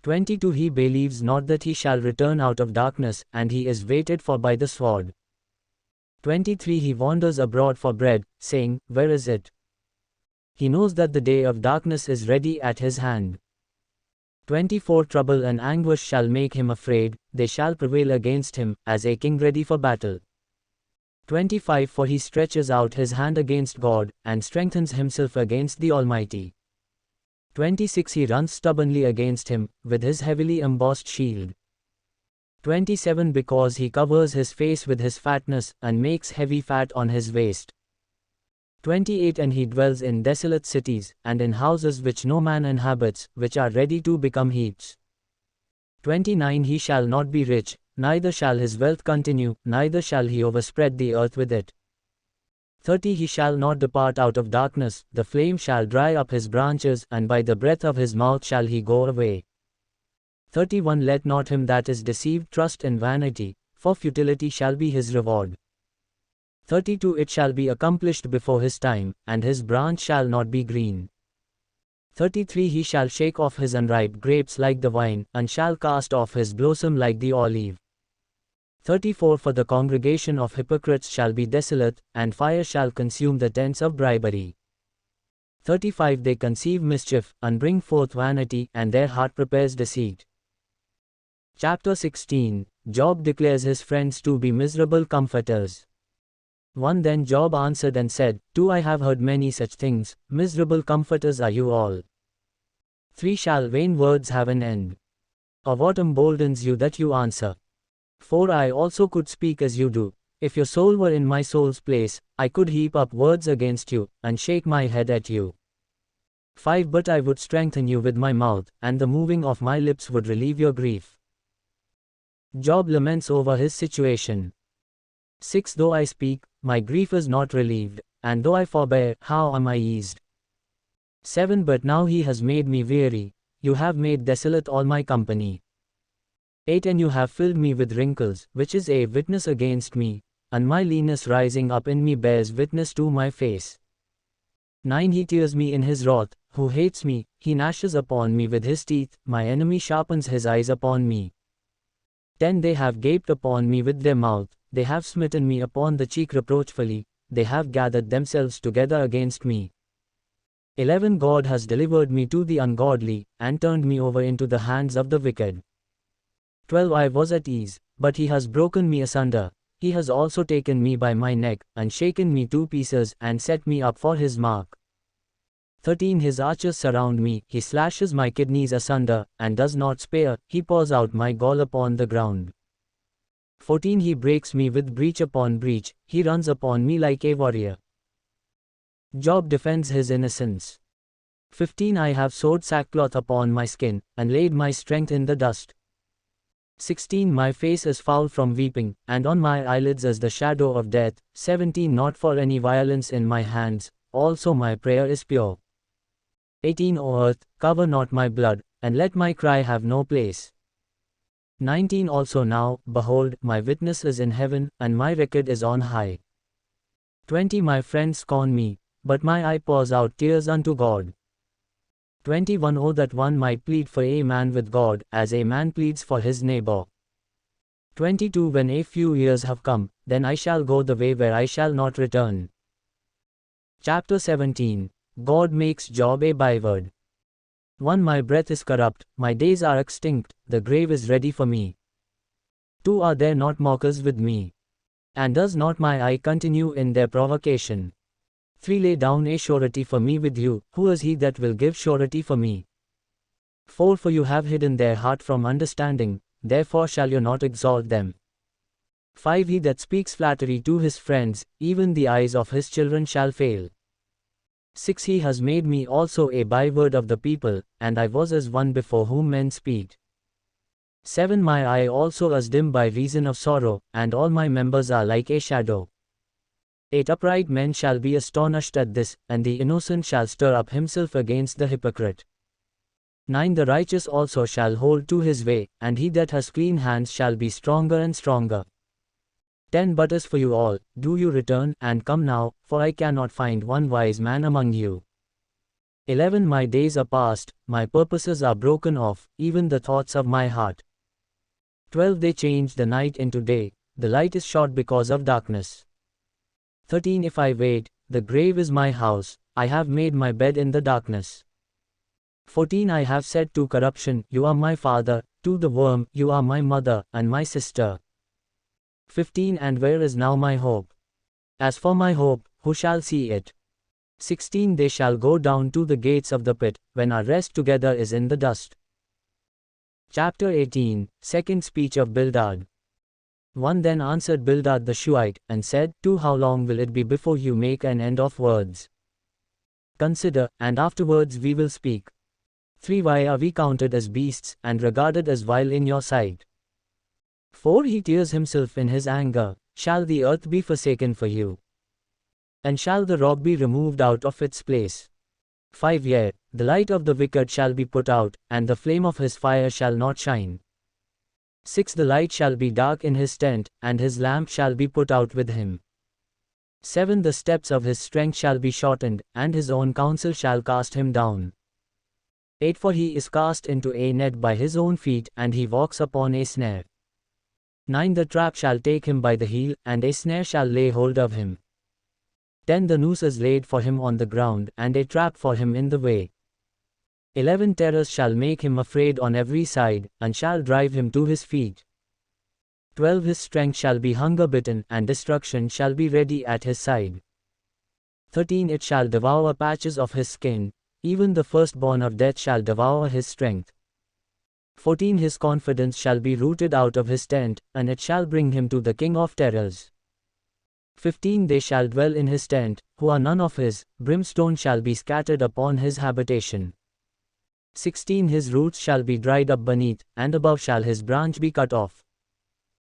22 He believes not that he shall return out of darkness, and he is waited for by the sword. 23 He wanders abroad for bread, saying, Where is it? He knows that the day of darkness is ready at his hand. 24 Trouble and anguish shall make him afraid, they shall prevail against him, as a king ready for battle. 25 For he stretches out his hand against God, and strengthens himself against the Almighty. 26 He runs stubbornly against him, with his heavily embossed shield. 27 Because he covers his face with his fatness, and makes heavy fat on his waist. 28 And he dwells in desolate cities, and in houses which no man inhabits, which are ready to become heaps. 29 He shall not be rich, neither shall his wealth continue, neither shall he overspread the earth with it. 30 He shall not depart out of darkness, the flame shall dry up his branches, and by the breath of his mouth shall he go away. 31 Let not him that is deceived trust in vanity, for futility shall be his reward. 32 It shall be accomplished before his time, and his branch shall not be green. 33 He shall shake off his unripe grapes like the vine, and shall cast off his blossom like the olive. 34 For the congregation of hypocrites shall be desolate, and fire shall consume the tents of bribery. 35 They conceive mischief, and bring forth vanity, and their heart prepares deceit. Chapter 16 Job declares his friends to be miserable comforters. 1 Then Job answered and said, 2 I have heard many such things, miserable comforters are you all. 3 Shall vain words have an end? Or what emboldens you that you answer? 4 I also could speak as you do. If your soul were in my soul's place, I could heap up words against you, and shake my head at you. 5 But I would strengthen you with my mouth, and the moving of my lips would relieve your grief. Job laments over his situation. 6 Though I speak, my grief is not relieved, and though I forbear, how am I eased? 7 But now he has made me weary, you have made desolate all my company. 8 And you have filled me with wrinkles, which is a witness against me, and my leanness rising up in me bears witness to my face. 9 He tears me in his wrath, who hates me, he gnashes upon me with his teeth, my enemy sharpens his eyes upon me. 10 They have gaped upon me with their mouth, they have smitten me upon the cheek reproachfully, they have gathered themselves together against me. 11 God has delivered me to the ungodly, and turned me over into the hands of the wicked. 12 I was at ease, but he has broken me asunder, he has also taken me by my neck, and shaken me to pieces, and set me up for his mark. 13 His archers surround me, he slashes my kidneys asunder, and does not spare, he pours out my gall upon the ground. 14 He breaks me with breach upon breach, he runs upon me like a warrior. Job defends his innocence. 15 I have sewed sackcloth upon my skin, and laid my strength in the dust. 16 My face is foul from weeping, and on my eyelids is the shadow of death. 17 Not for any violence in my hands, also my prayer is pure. 18 O earth, cover not my blood, and let my cry have no place. 19 Also now, behold, my witness is in heaven, and my record is on high. 20 My friends scorn me, but my eye pours out tears unto God. 21 Oh that one might plead for a man with God, as a man pleads for his neighbor. 22 When a few years have come, then I shall go the way where I shall not return. Chapter 17 God makes Job a byword. 1 My breath is corrupt, my days are extinct, the grave is ready for me. 2 Are there not mockers with me? And does not my eye continue in their provocation? 3 Lay down a surety for me with you, who is he that will give surety for me? 4 For you have hidden their heart from understanding, therefore shall you not exalt them. 5 He that speaks flattery to his friends, even the eyes of his children shall fail. 6 He has made me also a byword of the people, and I was as one before whom men speak. 7 My eye also is dim by reason of sorrow, and all my members are like a shadow. 8 Upright men shall be astonished at this, and the innocent shall stir up himself against the hypocrite. 9 The righteous also shall hold to his way, and he that has clean hands shall be stronger and stronger. 10 But as for you all, do you return, and come now, for I cannot find one wise man among you. 11 My days are past, my purposes are broken off, even the thoughts of my heart. 12 They change the night into day, the light is short because of darkness. 13 If I wait, the grave is my house, I have made my bed in the darkness. 14 I have said to corruption, you are my father, to the worm, you are my mother, and my sister. 15 And where is now my hope? As for my hope, who shall see it? 16 They shall go down to the gates of the pit, when our rest together is in the dust. Chapter 18 Second speech of Bildad. 1 Then answered Bildad the Shuhite, and said, 2 How long will it be before you make an end of words? Consider, and afterwards we will speak. 3 Why are we counted as beasts, and regarded as vile in your sight? 4 He tears himself in his anger, shall the earth be forsaken for you? And shall the rock be removed out of its place? 5 Yea, the light of the wicked shall be put out, and the flame of his fire shall not shine. 6 The light shall be dark in his tent, and his lamp shall be put out with him. 7 The steps of his strength shall be shortened, and his own counsel shall cast him down. 8 For he is cast into a net by his own feet, and he walks upon a snare. 9 The trap shall take him by the heel, and a snare shall lay hold of him. 10 The noose is laid for him on the ground, and a trap for him in the way. 11 Terrors shall make him afraid on every side, and shall drive him to his feet. 12 His strength shall be hunger-bitten, and destruction shall be ready at his side. 13 It shall devour patches of his skin, even the firstborn of death shall devour his strength. 14 His confidence shall be rooted out of his tent, and it shall bring him to the king of terrors. 15 They shall dwell in his tent, who are none of his, brimstone shall be scattered upon his habitation. 16 His roots shall be dried up beneath, and above shall his branch be cut off.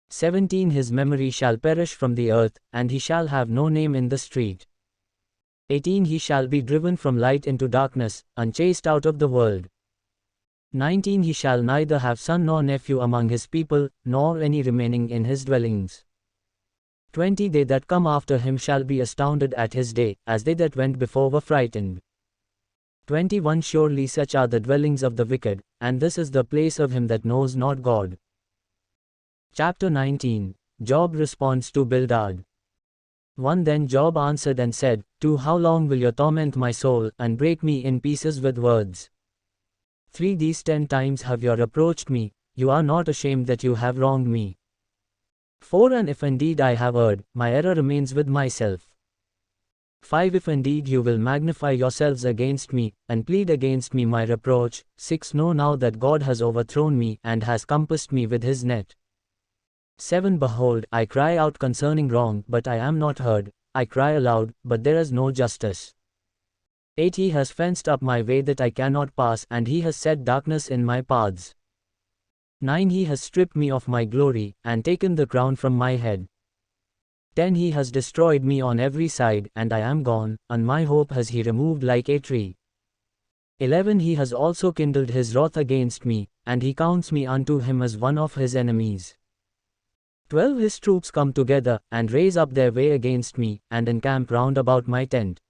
17 His memory shall perish from the earth, and he shall have no name in the street. 18 He shall be driven from light into darkness, and chased out of the world. 19 He shall neither have son nor nephew among his people, nor any remaining in his dwellings. 20 They that come after him shall be astounded at his day, as they that went before were frightened. 21 Surely such are the dwellings of the wicked, and this is the place of him that knows not God. Chapter 19 Job responds to Bildad. 1 Then Job answered and said, 2 How long will you torment my soul, and break me in pieces with words? 3 These 10 times have you reproached me, you are not ashamed that you have wronged me. 4 And if indeed I have erred, my error remains with myself. 5 If indeed you will magnify yourselves against me, and plead against me my reproach. 6 Know now that God has overthrown me, and has compassed me with his net. 7 Behold, I cry out concerning wrong, but I am not heard, I cry aloud, but there is no justice. 8 He has fenced up my way that I cannot pass, and he has set darkness in my paths. 9 He has stripped me of my glory, and taken the crown from my head. 10 He has destroyed me on every side, and I am gone, and my hope has he removed like a tree. 11 He has also kindled his wrath against me, and he counts me unto him as one of his enemies. 12 His troops come together, and raise up their way against me, and encamp round about my tent.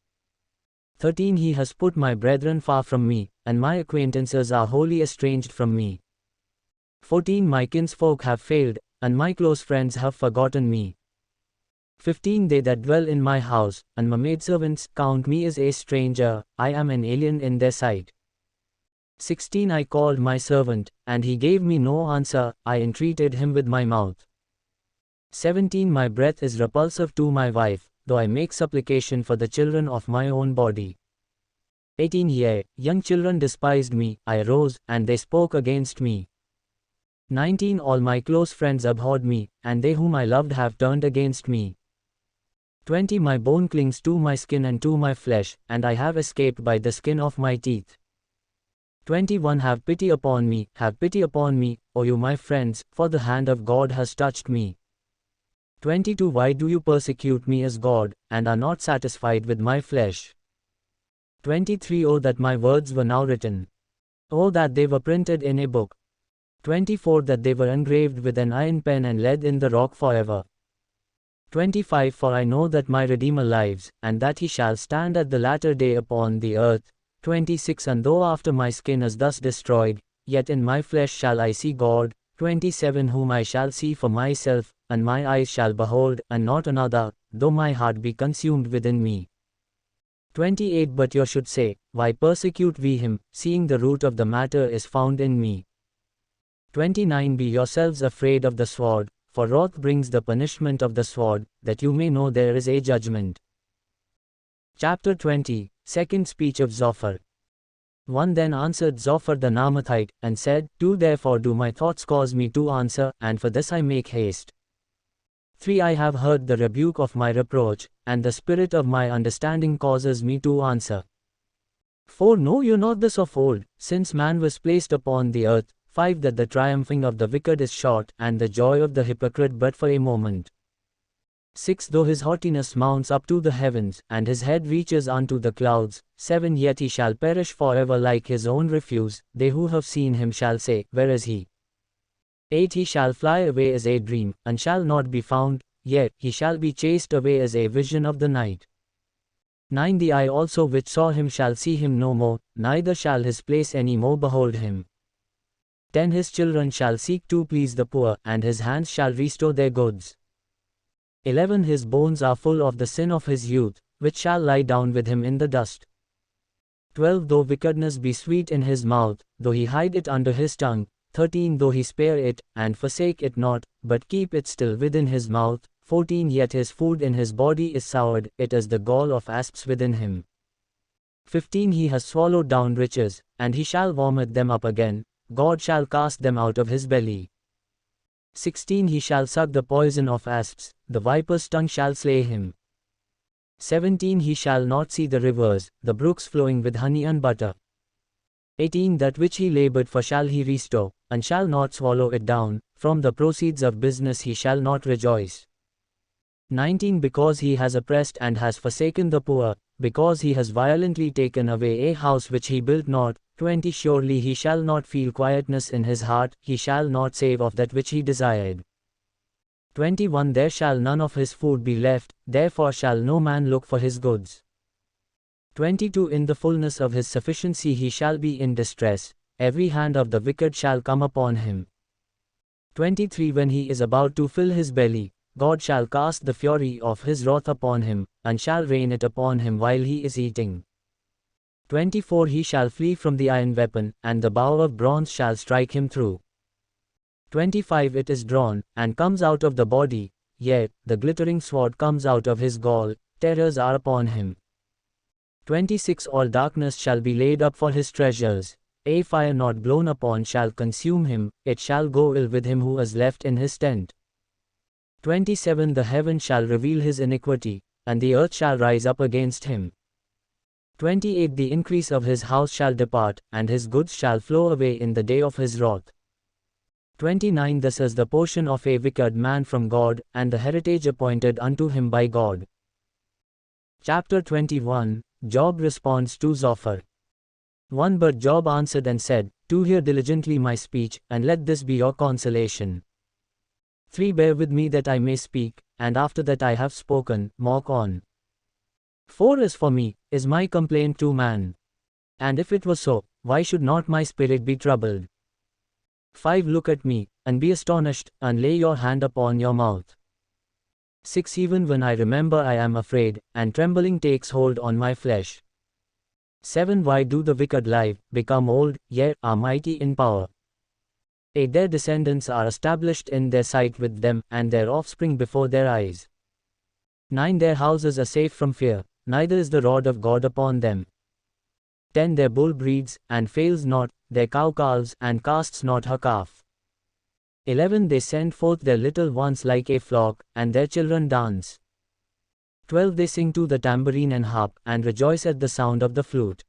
13 He has put my brethren far from me, and my acquaintances are wholly estranged from me. 14 My kinsfolk have failed, and my close friends have forgotten me. 15 They that dwell in my house, and my maidservants, count me as a stranger, I am an alien in their sight. 16 I called my servant, and he gave me no answer, I entreated him with my mouth. 17 My breath is repulsive to my wife, though I make supplication for the children of my own body. 18 Yea, young children despised me, I arose, and they spoke against me. 19 All my close friends abhorred me, and they whom I loved have turned against me. 20 My bone clings to my skin and to my flesh, and I have escaped by the skin of my teeth. 21 Have pity upon me, O you my friends, for the hand of God has touched me. 22 Why do you persecute me as God, and are not satisfied with my flesh? 23 Oh that my words were now written! Oh that they were printed in a book! 24 That they were engraved with an iron pen and lead in the rock forever. 25 For I know that my Redeemer lives, and that he shall stand at the latter day upon the earth. 26 And though after my skin is thus destroyed, yet in my flesh shall I see God. 27 Whom I shall see for myself, and my eyes shall behold, and not another, though my heart be consumed within me. 28 But you should say, Why persecute we him, seeing the root of the matter is found in me? 29 Be yourselves afraid of the sword, for wrath brings the punishment of the sword, that you may know there is a judgment. Chapter 20 Second speech of Zophar. 1 Then answered Zophar the Naamathite, and said, 2 Therefore do my thoughts cause me to answer, and for this I make haste. 3 I have heard the rebuke of my reproach, and the spirit of my understanding causes me to answer. 4 Know you not this of old, since man was placed upon the earth? 5 That the triumphing of the wicked is short, and the joy of the hypocrite but for a moment. 6 Though his haughtiness mounts up to the heavens, and his head reaches unto the clouds. 7 Yet he shall perish forever like his own refuse, they who have seen him shall say, Where is he? 8 He shall fly away as a dream, and shall not be found, yet he shall be chased away as a vision of the night. 9 The eye also which saw him shall see him no more, neither shall his place any more behold him. 10 His children shall seek to please the poor, and his hands shall restore their goods. 11 His bones are full of the sin of his youth, which shall lie down with him in the dust. 12 Though wickedness be sweet in his mouth, though he hide it under his tongue. 13 Though he spare it, and forsake it not, but keep it still within his mouth. 14 Yet his food in his body is soured, it is the gall of asps within him. 15 He has swallowed down riches, and he shall vomit them up again, God shall cast them out of his belly. 16 He shall suck the poison of asps, the viper's tongue shall slay him. 17 He shall not see the rivers, the brooks flowing with honey and butter. 18 That which he labored for shall he restore, and shall not swallow it down, from the proceeds of business he shall not rejoice. 19 Because he has oppressed and has forsaken the poor, because he has violently taken away a house which he built not. 20 Surely he shall not feel quietness in his heart, he shall not save of that which he desired. 21 There shall none of his food be left, therefore shall no man look for his goods. 22 In the fullness of his sufficiency he shall be in distress, every hand of the wicked shall come upon him. 23 When he is about to fill his belly, God shall cast the fury of his wrath upon him, and shall rain it upon him while he is eating. 24 He shall flee from the iron weapon, and the bow of bronze shall strike him through. 25 It is drawn, and comes out of the body, yet, the glittering sword comes out of his gall, terrors are upon him. 26 All darkness shall be laid up for his treasures, a fire not blown upon shall consume him, it shall go ill with him who is left in his tent. 27 The heaven shall reveal his iniquity, and the earth shall rise up against him. 28 The increase of his house shall depart, and his goods shall flow away in the day of his wrath. 29 This is the portion of a wicked man from God, and the heritage appointed unto him by God. Chapter 21 Job responds to Zophar. 1 But Job answered and said, To hear diligently my speech, and let this be your consolation. 3 Bear with me that I may speak, and after that I have spoken, mock on. 4 As for me, is my complaint to man? And if it was so, why should not my spirit be troubled? 5 Look at me, and be astonished, and lay your hand upon your mouth. 6 Even when I remember I am afraid, and trembling takes hold on my flesh. 7 Why do the wicked live, become old, yet are mighty in power? 8 Their descendants are established in their sight with them, and their offspring before their eyes. 9 Their houses are safe from fear, neither is the rod of God upon them. 10 Their bull breeds, and fails not, their cow calves, and casts not her calf. 11 They send forth their little ones like a flock, and their children dance. 12 They sing to the tambourine and harp, and rejoice at the sound of the flute.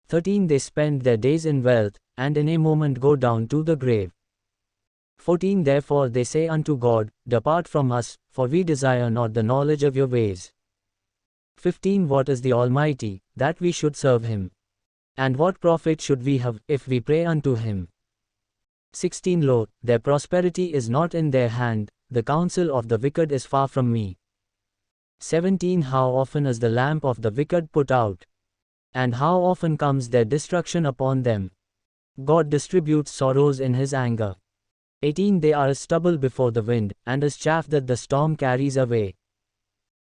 13 They spend their days in wealth, and in a moment go down to the grave. 14 Therefore they say unto God, Depart from us, for we desire not the knowledge of your ways. 15 What is the Almighty, that we should serve him? And what profit should we have, if we pray unto him? 16 Lo, their prosperity is not in their hand, the counsel of the wicked is far from me. 17 How often is the lamp of the wicked put out? And how often comes their destruction upon them? God distributes sorrows in his anger. 18 They are as stubble before the wind, and as chaff that the storm carries away.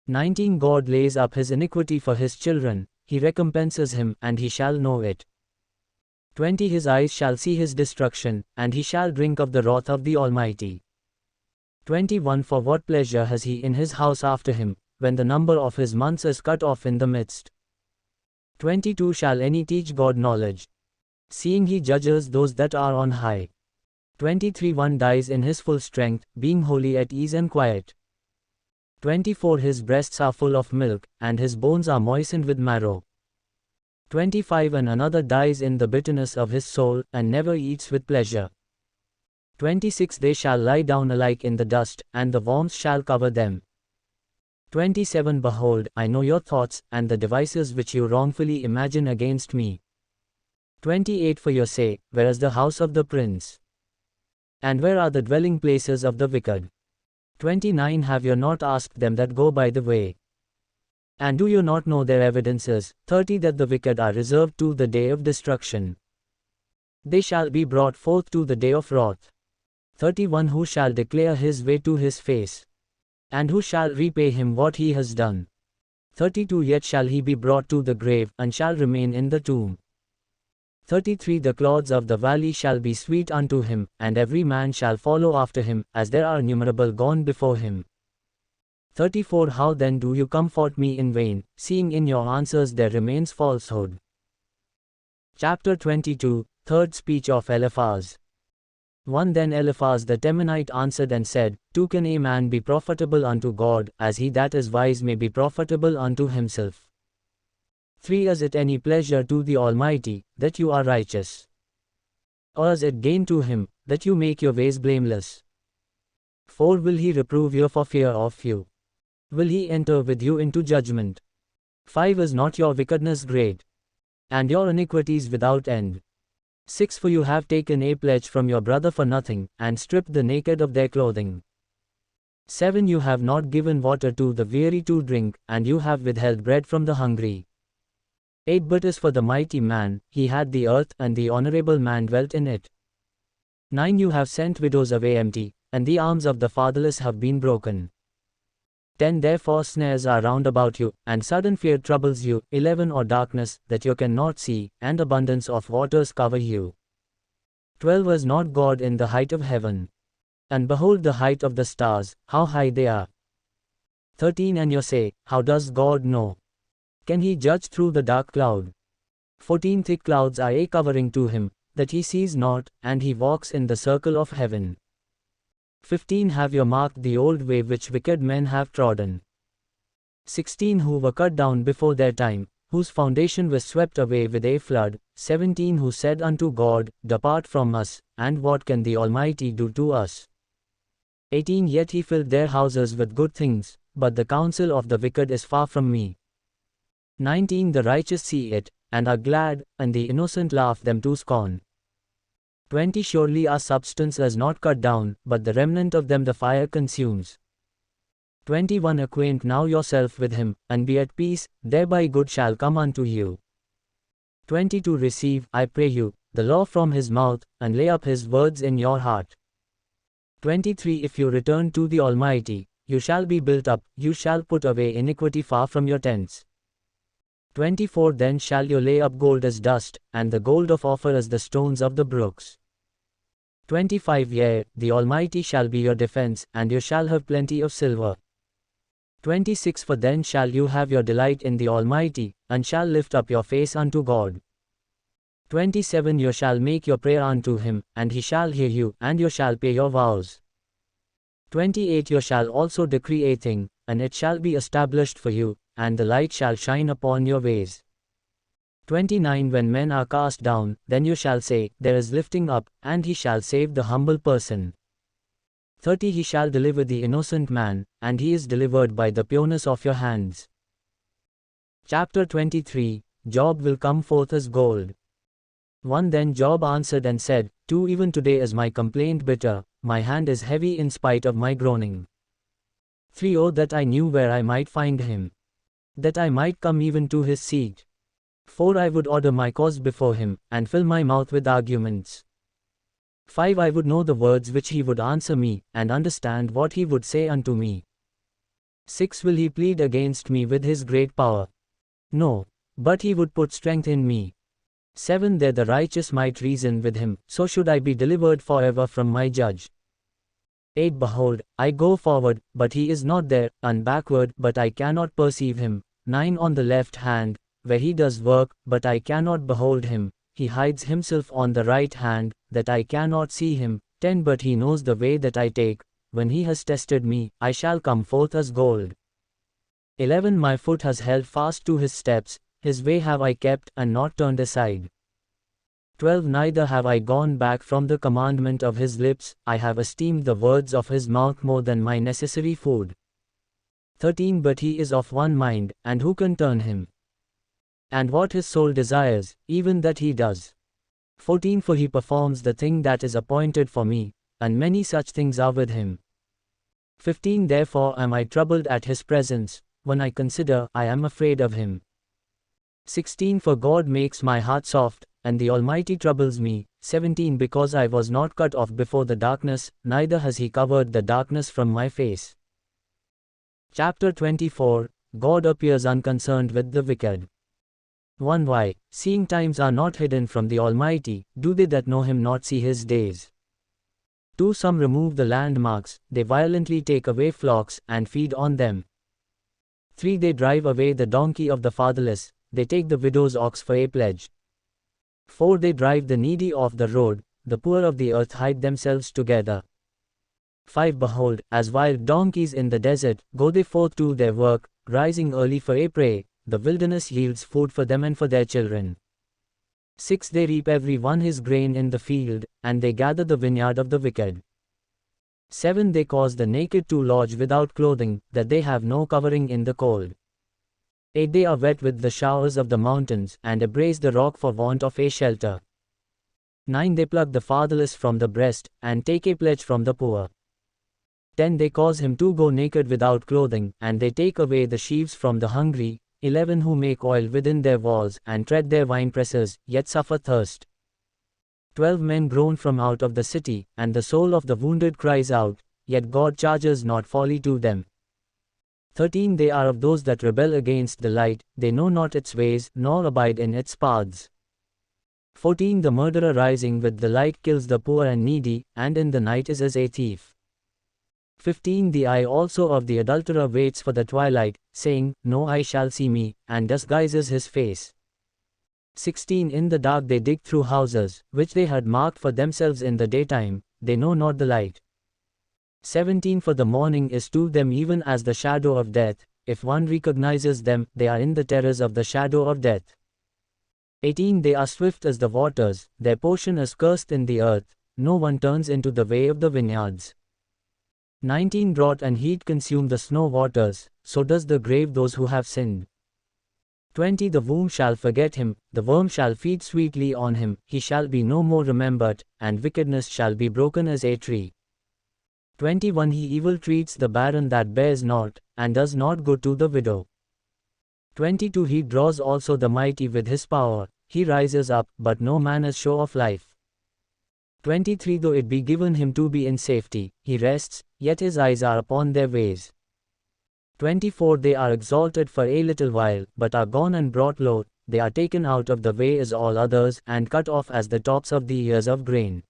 19 God lays up his iniquity for his children, he recompenses him, and he shall know it. 20 His eyes shall see his destruction, and he shall drink of the wrath of the Almighty. 21 For what pleasure has he in his house after him, when the number of his months is cut off in the midst? 22 Shall any teach God knowledge? Seeing he judges those that are on high. 23 One dies in his full strength, being wholly at ease and quiet. 24 His breasts are full of milk, and his bones are moistened with marrow. 25 And another dies in the bitterness of his soul, and never eats with pleasure. 26 They shall lie down alike in the dust, and the worms shall cover them. 27 Behold, I know your thoughts, and the devices which you wrongfully imagine against me. 28 For your sake, where is the house of the prince? And where are the dwelling places of the wicked? 29 Have you not asked them that go by the way? And do you not know their evidences? 30 That the wicked are reserved to the day of destruction. They shall be brought forth to the day of wrath. 31 Who shall declare his way to his face? And who shall repay him what he has done? 32 Yet shall he be brought to the grave, and shall remain in the tomb. 33 The clods of the valley shall be sweet unto him, and every man shall follow after him, as there are innumerable gone before him. 34 How then do you comfort me in vain, seeing in your answers there remains falsehood? Chapter 22 Third speech of Eliphaz. 1 Then Eliphaz the Temanite answered and said, 2 Can a man be profitable unto God, as he that is wise may be profitable unto himself? 3 Is it any pleasure to the Almighty, that you are righteous? Or is it gain to him, that you make your ways blameless? 4 Will he reprove you for fear of you? Will he enter with you into judgment? 5 Is not your wickedness great? And your iniquities without end? 6 For you have taken a pledge from your brother for nothing, and stripped the naked of their clothing. 7 You have not given water to the weary to drink, and you have withheld bread from the hungry. 8 But as for the mighty man, he had the earth, and the honorable man dwelt in it. 9 You have sent widows away empty, and the arms of the fatherless have been broken. 10 Therefore snares are round about you, and sudden fear troubles you. 11 Or darkness, that you cannot see, and abundance of waters cover you. 12 Is not God in the height of heaven? And behold the height of the stars, how high they are. 13 And you say, how does God know? Can he judge through the dark cloud? 14 Thick clouds are a covering to him, that he sees not, and he walks in the circle of heaven. 15 Have you marked the old way which wicked men have trodden? 16 Who were cut down before their time, whose foundation was swept away with a flood. 17 Who said unto God, depart from us, and what can the Almighty do to us? 18 Yet he filled their houses with good things, but the counsel of the wicked is far from me. 19 The righteous see it, and are glad, and the innocent laugh them to scorn. 20 Surely our substance is not cut down, but the remnant of them the fire consumes. 21 Acquaint now yourself with him, and be at peace, thereby good shall come unto you. 22 Receive, I pray you, the law from his mouth, and lay up his words in your heart. 23 If you return to the Almighty, you shall be built up, you shall put away iniquity far from your tents. 24 Then shall you lay up gold as dust, and the gold of Ophir as the stones of the brooks. 25 Yea, the Almighty shall be your defense, and you shall have plenty of silver. 26 For then shall you have your delight in the Almighty, and shall lift up your face unto God. 27 You shall make your prayer unto him, and he shall hear you, and you shall pay your vows. 28 You shall also decree a thing, and it shall be established for you, and the light shall shine upon your ways. 29 When men are cast down, then you shall say, there is lifting up, and he shall save the humble person. 30 He shall deliver the innocent man, and he is delivered by the pureness of your hands. Chapter 23 Job will come forth as gold. 1 Then Job answered and said, 2 Even today is my complaint bitter, my hand is heavy in spite of my groaning. 3 Oh that I knew where I might find him, that I might come even to his seat. 4 I would order my cause before him, and fill my mouth with arguments. 5 I would know the words which he would answer me, and understand what he would say unto me. 6 Will he plead against me with his great power? No, but he would put strength in me. 7 There the righteous might reason with him, so should I be delivered forever from my judge. 8 Behold, I go forward, but he is not there, and backward, but I cannot perceive him. 9 On the left hand, where he does work, but I cannot behold him. He hides himself on the right hand, that I cannot see him. 10 But he knows the way that I take. When he has tested me, I shall come forth as gold. 11 My foot has held fast to his steps, his way have I kept, and not turned aside. 12 Neither have I gone back from the commandment of his lips, I have esteemed the words of his mouth more than my necessary food. 13 But he is of one mind, and who can turn him? And what his soul desires, even that he does. 14 For he performs the thing that is appointed for me, and many such things are with him. 15 Therefore am I troubled at his presence, when I consider, I am afraid of him. 16 For God makes my heart soft, and the Almighty troubles me. 17 Because I was not cut off before the darkness, neither has he covered the darkness from my face. Chapter 24 God appears unconcerned with the wicked. 1 Why, seeing times are not hidden from the Almighty, do they that know him not see his days? 2 Some remove the landmarks, they violently take away flocks, and feed on them. 3 They drive away the donkey of the fatherless, they take the widow's ox for a pledge. 4 They drive the needy off the road, the poor of the earth hide themselves together. 5 Behold, as wild donkeys in the desert, go they forth to their work, rising early for a prey, the wilderness yields food for them and for their children. 6 They reap every one his grain in the field, and they gather the vineyard of the wicked. 7 They cause the naked to lodge without clothing, that they have no covering in the cold. 8 They are wet with the showers of the mountains, and embrace the rock for want of a shelter. 9 They pluck the fatherless from the breast, and take a pledge from the poor. 10 They cause him to go naked without clothing, and they take away the sheaves from the hungry. 11 Who make oil within their walls, and tread their winepresses, yet suffer thirst. 12 Men groan from out of the city, and the soul of the wounded cries out, yet God charges not folly to them. 13 They are of those that rebel against the light, they know not its ways, nor abide in its paths. 14 The murderer rising with the light kills the poor and needy, and in the night is as a thief. 15 The eye also of the adulterer waits for the twilight, saying, No eye shall see me, and disguises his face. 16 In the dark they dig through houses, which they had marked for themselves in the daytime, they know not the light. 17 For the morning is to them even as the shadow of death, if one recognizes them, they are in the terrors of the shadow of death. 18 They are swift as the waters, their portion is cursed in the earth, no one turns into the way of the vineyards. 19 Drought and heat consume the snow waters, so does the grave those who have sinned. 20 The womb shall forget him, the worm shall feed sweetly on him, he shall be no more remembered, and wickedness shall be broken as a tree. 21 He evil treats the barren that bears not, and does not good to the widow. 22 He draws also the mighty with his power, he rises up, but no man is sure of life. 23 Though it be given him to be in safety, he rests, yet his eyes are upon their ways. 24 They are exalted for a little while, but are gone and brought low, they are taken out of the way as all others, and cut off as the tops of the ears of grain.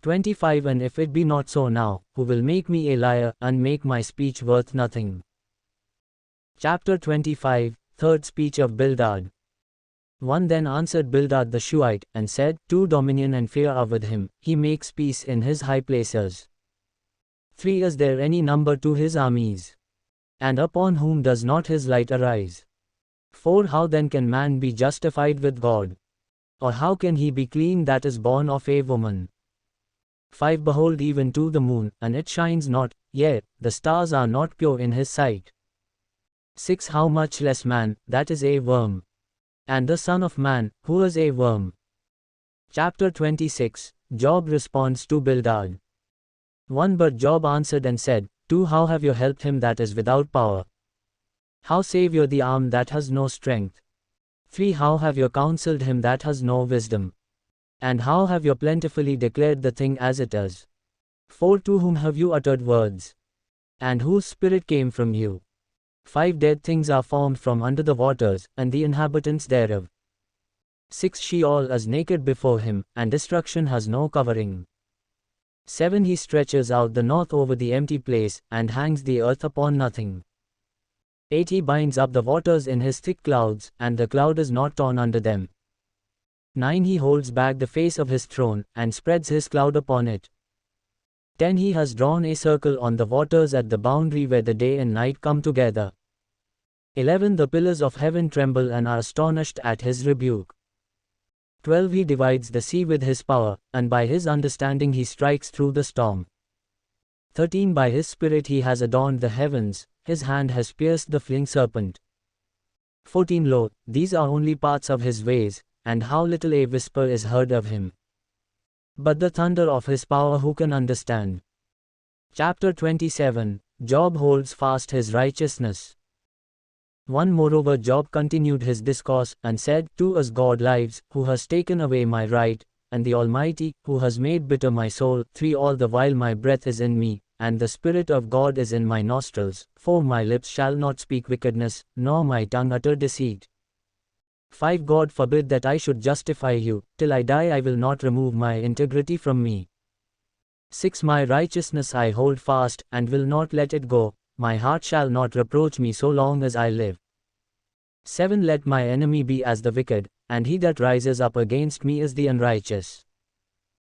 25 And if it be not so now, who will make me a liar, and make my speech worth nothing? Chapter 25 Third speech of Bildad. 1 Then answered Bildad the Shuhite, and said, 2 Dominion and fear are with him, he makes peace in his high places. 3 Is there any number to his armies? And upon whom does not his light arise? 4 How then can man be justified with God? Or how can he be clean that is born of a woman? 5 Behold even to the moon, and it shines not, yea, the stars are not pure in his sight. 6 How much less man, that is a worm? And the Son of Man, who is a worm? Chapter 26 Job responds to Bildad. 1 But Job answered and said, 2 How have you helped him that is without power? How save you the arm that has no strength? 3 How have you counseled him that has no wisdom? And how have you plentifully declared the thing as it is? 4 To whom have you uttered words? And whose spirit came from you? 5 Dead things are formed from under the waters, and the inhabitants thereof. 6 Sheol is naked before him, and destruction has no covering. 7 He stretches out the north over the empty place, and hangs the earth upon nothing. 8 He binds up the waters in his thick clouds, and the cloud is not torn under them. 9 He holds back the face of his throne, and spreads his cloud upon it. 10 He has drawn a circle on the waters at the boundary where the day and night come together. 11 The pillars of heaven tremble and are astonished at his rebuke. 12 He divides the sea with his power, and by his understanding he strikes through the storm. 13 By his spirit he has adorned the heavens, his hand has pierced the flying serpent. 14 Lo, these are only parts of his ways, and how little a whisper is heard of him. But the thunder of his power who can understand? Chapter 27 Job holds fast his righteousness. 1 Moreover Job continued his discourse, and said, 2 As God lives, who has taken away my right, and the Almighty, who has made bitter my soul. 3 All the while my breath is in me, and the Spirit of God is in my nostrils. 4 My lips shall not speak wickedness, nor my tongue utter deceit. 5 God forbid that I should justify you, till I die I will not remove my integrity from me. 6 My righteousness I hold fast, and will not let it go, my heart shall not reproach me so long as I live. 7 Let my enemy be as the wicked, and he that rises up against me is the unrighteous.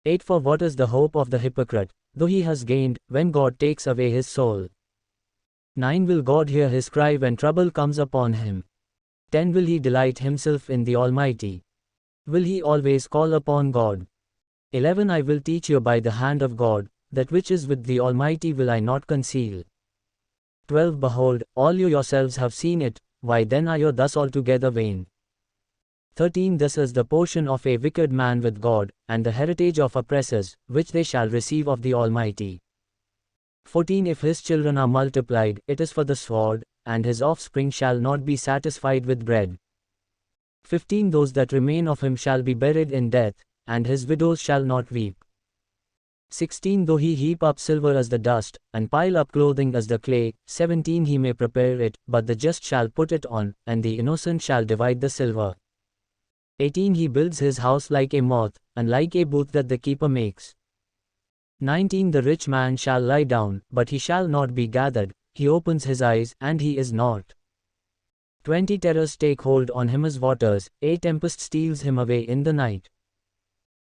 8 For what is the hope of the hypocrite, though he has gained, when God takes away his soul? 9 Will God hear his cry when trouble comes upon him? 10 Will he delight himself in the Almighty? Will he always call upon God? 11 I will teach you by the hand of God, that which is with the Almighty will I not conceal. 12 Behold, all you yourselves have seen it, why then are you thus altogether vain? 13 This is the portion of a wicked man with God, and the heritage of oppressors, which they shall receive of the Almighty. 14 If his children are multiplied, it is for the sword, and his offspring shall not be satisfied with bread. 15 Those that remain of him shall be buried in death, and his widows shall not weep. 16 Though he heap up silver as the dust, and pile up clothing as the clay, 17 He may prepare it, but the just shall put it on, and the innocent shall divide the silver. 18 He builds his house like a moth, and like a booth that the keeper makes. 19 The rich man shall lie down, but he shall not be gathered, he opens his eyes, and he is not. 20 Terrors take hold on him as waters, a tempest steals him away in the night.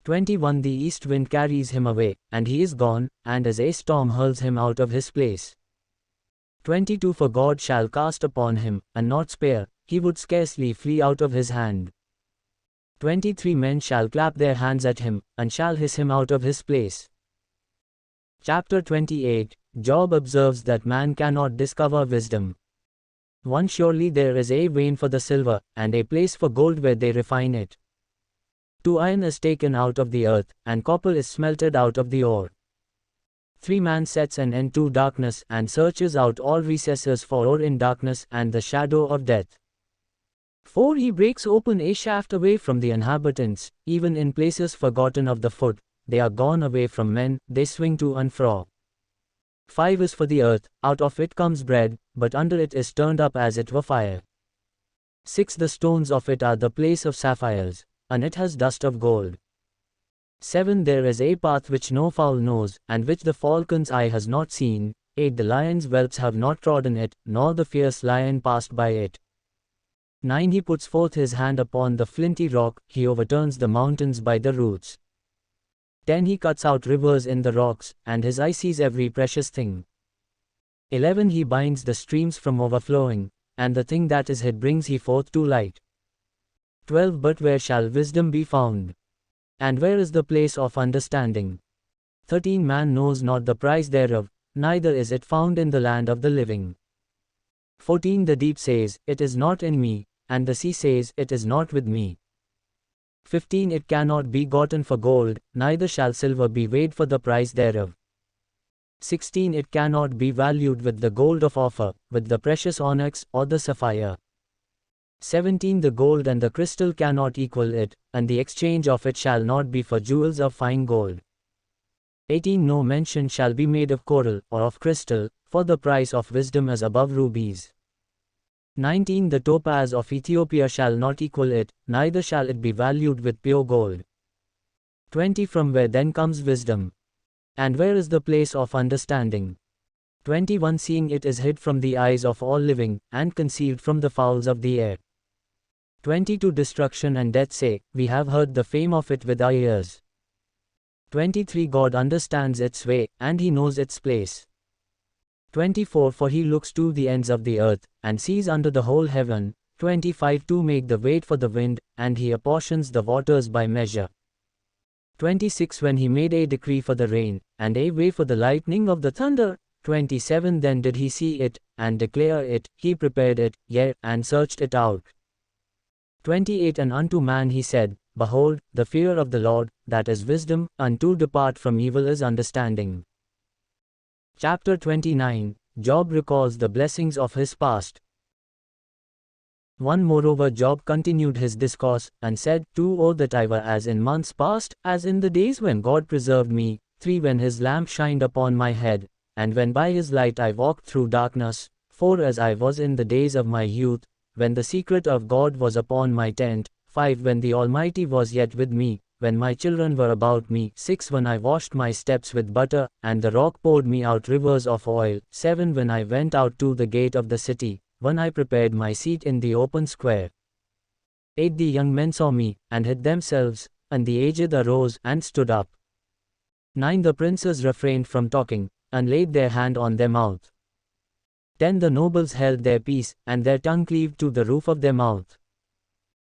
21 The east wind carries him away, and he is gone, and as a storm hurls him out of his place. 22 For God shall cast upon him, and not spare, he would scarcely flee out of his hand. 23 Men shall clap their hands at him, and shall hiss him out of his place. Chapter 28 Job observes that man cannot discover wisdom. 1 Surely there is a vein for the silver, and a place for gold where they refine it. 2 Iron is taken out of the earth, and copper is smelted out of the ore. 3 Man sets an end to darkness, and searches out all recesses for ore in darkness and the shadow of death. 4 He breaks open a shaft away from the inhabitants, even in places forgotten of the foot. They are gone away from men, they swing to and fro. 5 Is for the earth, out of it comes bread, but under it is turned up as it were fire. 6 The stones of it are the place of sapphires, and it has dust of gold. 7 There is a path which no fowl knows, and which the falcon's eye has not seen. 8 The lion's whelps have not trodden it, nor the fierce lion passed by it. 9 He puts forth his hand upon the flinty rock, he overturns the mountains by the roots. 10 He cuts out rivers in the rocks, and his eye sees every precious thing. 11 He binds the streams from overflowing, and the thing that is hid brings he forth to light. 12 But where shall wisdom be found? And where is the place of understanding? 13 Man knows not the price thereof, neither is it found in the land of the living. 14 The deep says, it is not in me, and the sea says, it is not with me. 15 It cannot be gotten for gold, neither shall silver be weighed for the price thereof. 16 It cannot be valued with the gold of Ophir, with the precious onyx, or the sapphire. 17 The gold and the crystal cannot equal it, and the exchange of it shall not be for jewels of fine gold. 18 No mention shall be made of coral, or of crystal, for the price of wisdom is above rubies. 19 The topaz of Ethiopia shall not equal it, neither shall it be valued with pure gold. 20 From where then comes wisdom? And where is the place of understanding? 21 Seeing it is hid from the eyes of all living, and concealed from the fowls of the air. 22 Destruction and death say, we have heard the fame of it with our ears. 23 God understands its way, and he knows its place. 24 For he looks to the ends of the earth, and sees under the whole heaven. 25 To make the weight for the wind, and he apportions the waters by measure. 26 When he made a decree for the rain, and a way for the lightning of the thunder. 27 Then did he see it, and declare it, he prepared it, yea, and searched it out. 28 And unto man he said, Behold, the fear of the Lord, that is wisdom, and to depart from evil is understanding. Chapter 29 Job recalls the blessings of his past. 1 Moreover Job continued his discourse, and said, 2 Oh that I were as in months past, as in the days when God preserved me. 3 When his lamp shined upon my head, and when by his light I walked through darkness. 4 As I was in the days of my youth, when the secret of God was upon my tent. 5 When the Almighty was yet with me, when my children were about me. 6 When I washed my steps with butter, and the rock poured me out rivers of oil. 7 When I went out to the gate of the city, when I prepared my seat in the open square. 8 The young men saw me, and hid themselves, and the aged arose and stood up. 9 The princes refrained from talking, and laid their hand on their mouth. 10 The nobles held their peace, and their tongue cleaved to the roof of their mouth.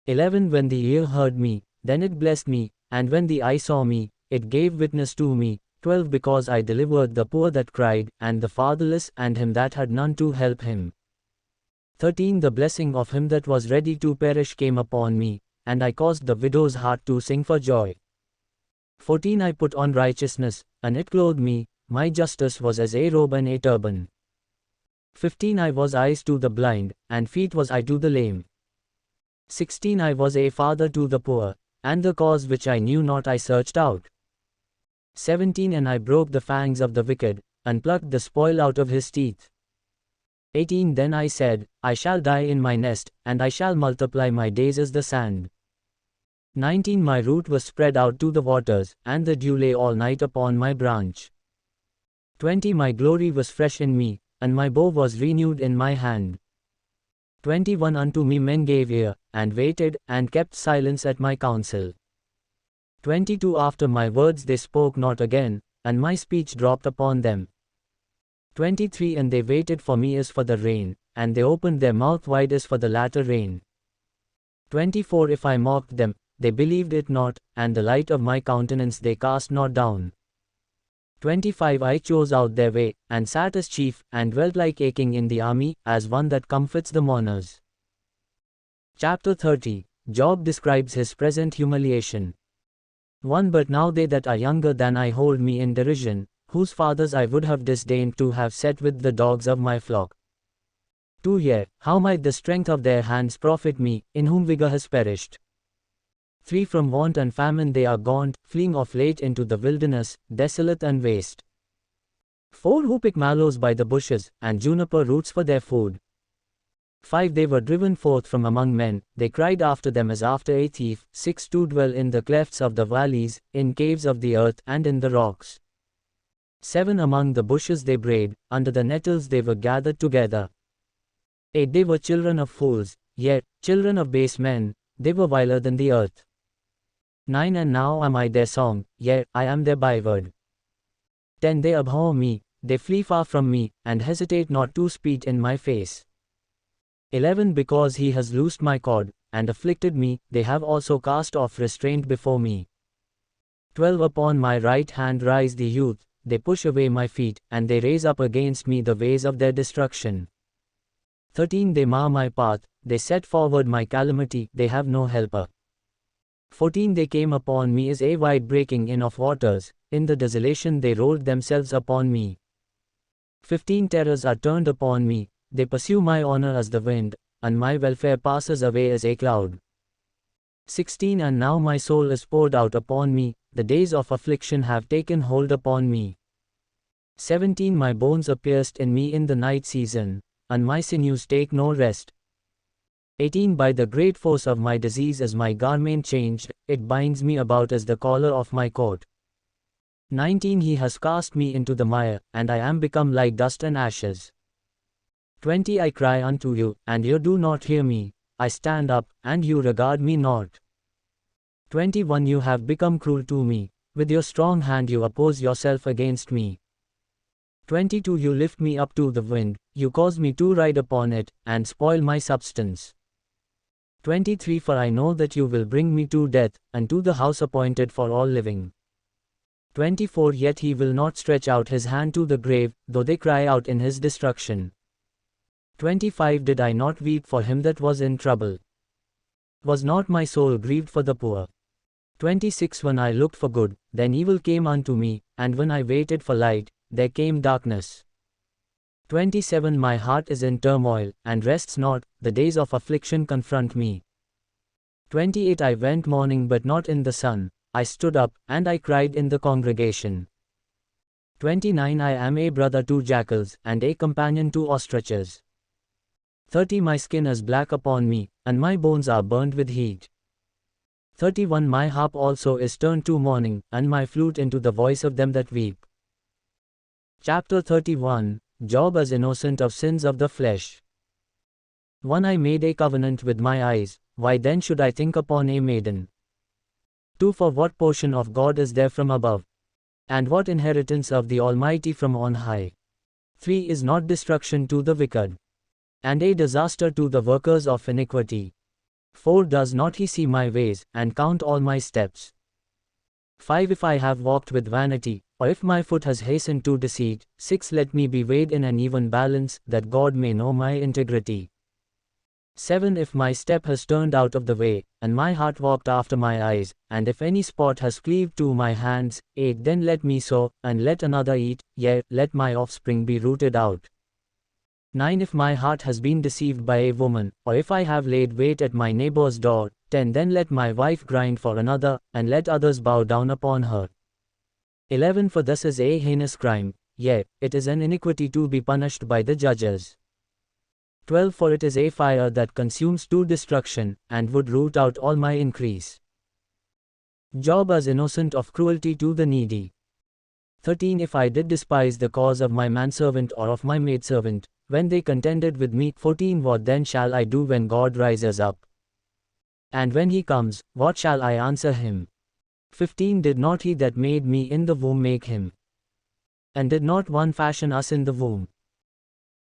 11 When the ear heard me, then it blessed me, and when the eye saw me, it gave witness to me. 12 Because I delivered the poor that cried, and the fatherless, and him that had none to help him. 13 The blessing of him that was ready to perish came upon me, and I caused the widow's heart to sing for joy. 14 I put on righteousness, and it clothed me, my justice was as a robe and a turban. 15 I was eyes to the blind, and feet was I to the lame. 16 I was a father to the poor, and the cause which I knew not I searched out. 17 And I broke the fangs of the wicked, and plucked the spoil out of his teeth. 18 Then I said, I shall die in my nest, and I shall multiply my days as the sand. 19 My root was spread out to the waters, and the dew lay all night upon my branch. 20 My glory was fresh in me, and my bow was renewed in my hand. 21 Unto me men gave ear, and waited, and kept silence at my counsel. 22 After my words they spoke not again, and my speech dropped upon them. 23 And they waited for me as for the rain, and they opened their mouth wide as for the latter rain. 24 If I mocked them, they believed it not, and the light of my countenance they cast not down. 25 I chose out their way, and sat as chief, and dwelt like a king in the army, as one that comforts the mourners. Chapter 30 Job describes his present humiliation. 1 But now they that are younger than I hold me in derision, whose fathers I would have disdained to have set with the dogs of my flock. 2 Yea, how might the strength of their hands profit me, in whom vigor has perished? 3 From want and famine they are gone, fleeing of late into the wilderness, desolate and waste. 4 Who pick mallows by the bushes, and juniper roots for their food. 5 They were driven forth from among men, they cried after them as after a thief. 6 To dwell in the clefts of the valleys, in caves of the earth, and in the rocks. 7 Among the bushes they brayed, under the nettles they were gathered together. 8 They were children of fools, yet, children of base men, they were viler than the earth. 9 And now am I their song, yea, I am their byword. 10 They abhor me, they flee far from me, and hesitate not to speak in my face. 11 Because he has loosed my cord, and afflicted me, they have also cast off restraint before me. 12 Upon my right hand rise the youth, they push away my feet, and they raise up against me the ways of their destruction. 13 They mar my path, they set forward my calamity, they have no helper. 14 They came upon me as a wide breaking in of waters, in the desolation they rolled themselves upon me. 15 Terrors are turned upon me, they pursue my honor as the wind, and my welfare passes away as a cloud. 16 And now my soul is poured out upon me, the days of affliction have taken hold upon me. 17 My bones are pierced in me in the night season, and my sinews take no rest. 18 By the great force of my disease is my garment changed, it binds me about as the collar of my coat. 19 He has cast me into the mire, and I am become like dust and ashes. 20 I cry unto you, and you do not hear me, I stand up, and you regard me not. 21 You have become cruel to me, with your strong hand you oppose yourself against me. 22 You lift me up to the wind, you cause me to ride upon it, and spoil my substance. 23 For I know that you will bring me to death, and to the house appointed for all living. 24 Yet he will not stretch out his hand to the grave, though they cry out in his destruction. 25 Did I not weep for him that was in trouble? Was not my soul grieved for the poor? 26 When I looked for good, then evil came unto me, and when I waited for light, there came darkness. 27 My heart is in turmoil, and rests not, the days of affliction confront me. 28 I went mourning but not in the sun, I stood up, and I cried in the congregation. 29 I am a brother to jackals, and a companion to ostriches. 30 My skin is black upon me, and my bones are burned with heat. 31 My harp also is turned to mourning, and my flute into the voice of them that weep. Chapter 31 Job as innocent of sins of the flesh. 1 I made a covenant with my eyes, why then should I think upon a maiden? 2 For what portion of God is there from above? And what inheritance of the Almighty from on high? 3 Is not destruction to the wicked, and a disaster to the workers of iniquity? 4 Does not he see my ways, and count all my steps? 5 If I have walked with vanity, or if my foot has hastened to deceit. 6 Let me be weighed in an even balance, that God may know my integrity. 7 If my step has turned out of the way, and my heart walked after my eyes, and if any spot has cleaved to my hands, 8 Then let me sow, and let another eat, yea, let my offspring be rooted out. 9 If my heart has been deceived by a woman, or if I have laid wait at my neighbor's door, 10 Then let my wife grind for another, and let others bow down upon her. 11 For this is a heinous crime, yea, it is an iniquity to be punished by the judges. 12 For it is a fire that consumes to destruction, and would root out all my increase. Job as innocent of cruelty to the needy. 13 If I did despise the cause of my manservant or of my maidservant, when they contended with me. 14 What then shall I do when God rises up? And when he comes, what shall I answer him? 15 Did not he that made me in the womb make him? And did not one fashion us in the womb?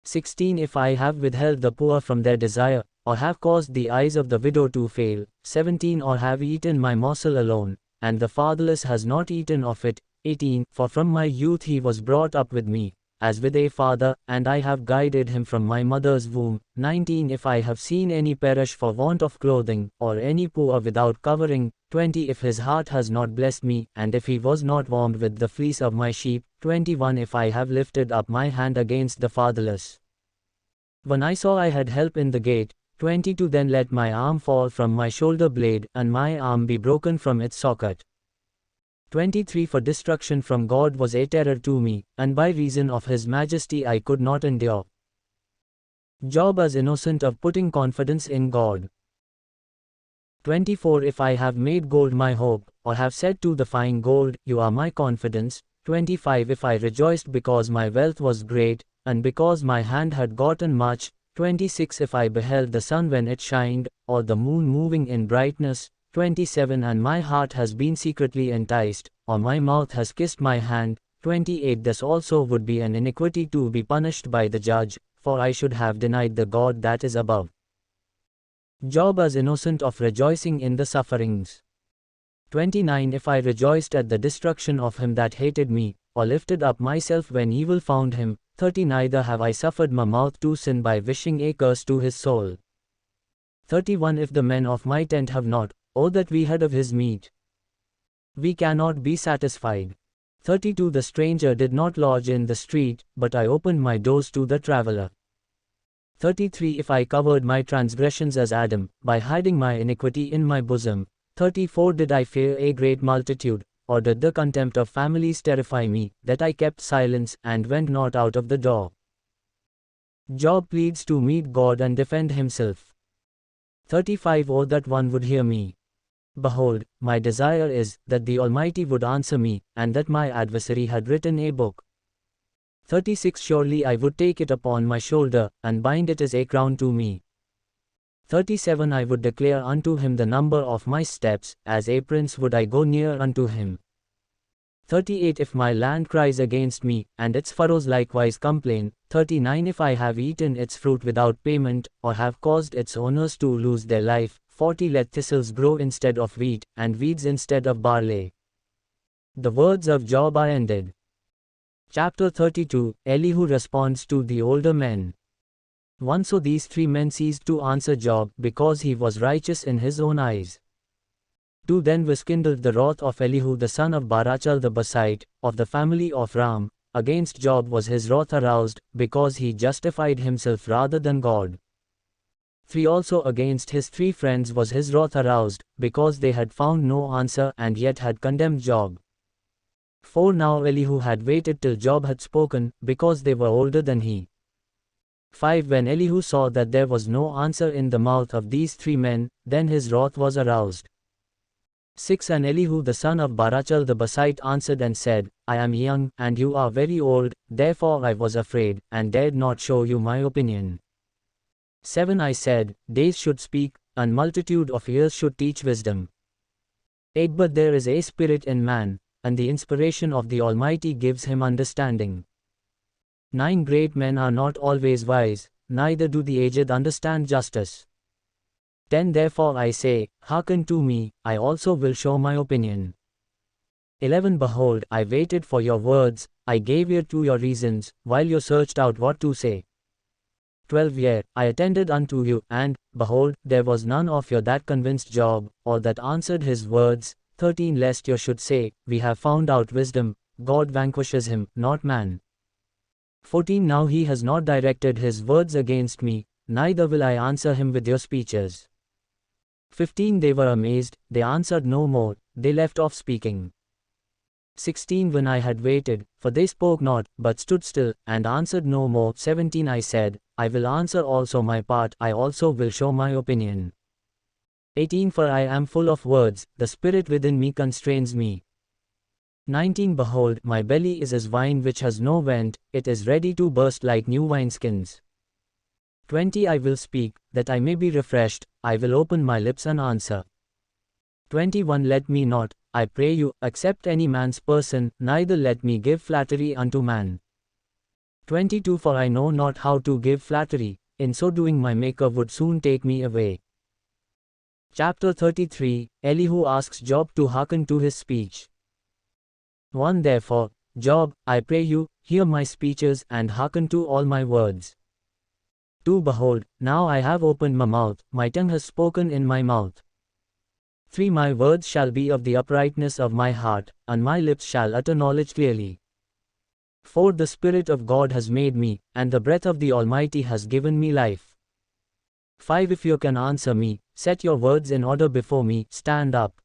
16 If I have withheld the poor from their desire, or have caused the eyes of the widow to fail. 17 Or have eaten my morsel alone, and the fatherless has not eaten of it. 18 For from my youth he was brought up with me, as with a father, and I have guided him from my mother's womb. 19 If I have seen any perish for want of clothing, or any poor without covering. 20 If his heart has not blessed me, and if he was not warmed with the fleece of my sheep. 21 If I have lifted up my hand against the fatherless, when I saw I had help in the gate. 22 Then let my arm fall from my shoulder blade, and my arm be broken from its socket. 23 For destruction from God was a terror to me, and by reason of his majesty I could not endure. Job as innocent of putting confidence in God. 24 If I have made gold my hope, or have said to the fine gold, you are my confidence. 25 If I rejoiced because my wealth was great, and because my hand had gotten much. 26 If I beheld the sun when it shined, or the moon moving in brightness. 27 And my heart has been secretly enticed, or my mouth has kissed my hand. 28 This also would be an iniquity to be punished by the judge, for I should have denied the God that is above. Job as innocent of rejoicing in the sufferings. 29 If I rejoiced at the destruction of him that hated me, or lifted up myself when evil found him. 30 Neither have I suffered my mouth to sin by wishing a curse to his soul. 31 If the men of my tent have not, oh that we had of his meat, we cannot be satisfied. 32 The stranger did not lodge in the street, but I opened my doors to the traveler. 33 If I covered my transgressions as Adam, by hiding my iniquity in my bosom. 34 Did I fear a great multitude, or did the contempt of families terrify me, that I kept silence, and went not out of the door? Job pleads to meet God and defend himself. 35 Oh that one would hear me. Behold, my desire is, that the Almighty would answer me, and that my adversary had written a book. 36 Surely I would take it upon my shoulder, and bind it as a crown to me. 37 I would declare unto him the number of my steps, as a prince would I go near unto him. 38 If my land cries against me, and its furrows likewise complain. 39 If I have eaten its fruit without payment, or have caused its owners to lose their life. 40 Let thistles grow instead of wheat, and weeds instead of barley. The words of Job are ended. Chapter 32 Elihu responds to the older men. 1 So these three men ceased to answer Job, because he was righteous in his own eyes. 2 Then was kindled the wrath of Elihu the son of Barachel the Besite, of the family of Ram. Against Job was his wrath aroused, because he justified himself rather than God. 3 Also against his 3 friends was his wrath aroused, because they had found no answer and yet had condemned Job. 4 Now Elihu had waited till Job had spoken, because they were older than he. 5 When Elihu saw that there was no answer in the mouth of these 3 men, then his wrath was aroused. 6 And Elihu the son of Barachel the Besite answered and said, I am young, and you are very old, therefore I was afraid, and dared not show you my opinion. 7 I said, days should speak, and multitude of years should teach wisdom. 8 But there is a spirit in man, and the inspiration of the Almighty gives him understanding. 9 Great men are not always wise, neither do the aged understand justice. 10 Therefore I say, hearken to me, I also will show my opinion. 11 Behold, I waited for your words, I gave ear to your reasons, while you searched out what to say. 12 Yea, I attended unto you, and, behold, there was none of you that convinced Job, or that answered his words. 13 Lest you should say, We have found out wisdom, God vanquishes him, not man. 14 Now he has not directed his words against me, neither will I answer him with your speeches. 15 They were amazed, they answered no more, they left off speaking. 16 When I had waited, for they spoke not, but stood still, and answered no more. 17 I said, I will answer also my part, I also will show my opinion. 18 For I am full of words, the spirit within me constrains me. 19 Behold, my belly is as wine which has no vent, it is ready to burst like new wineskins. 20 I will speak, that I may be refreshed, I will open my lips and answer. 21 Let me not, I pray you, accept any man's person, neither let me give flattery unto man. 22 For I know not how to give flattery, in so doing my Maker would soon take me away. Chapter 33 Elihu asks Job to hearken to his speech. 1 Therefore, Job, I pray you, hear my speeches and hearken to all my words. 2 Behold, now I have opened my mouth, my tongue has spoken in my mouth. 3 My words shall be of the uprightness of my heart, and my lips shall utter knowledge clearly. 4 The Spirit of God has made me, and the breath of the Almighty has given me life. 5 If you can answer me, set your words in order before me, stand up.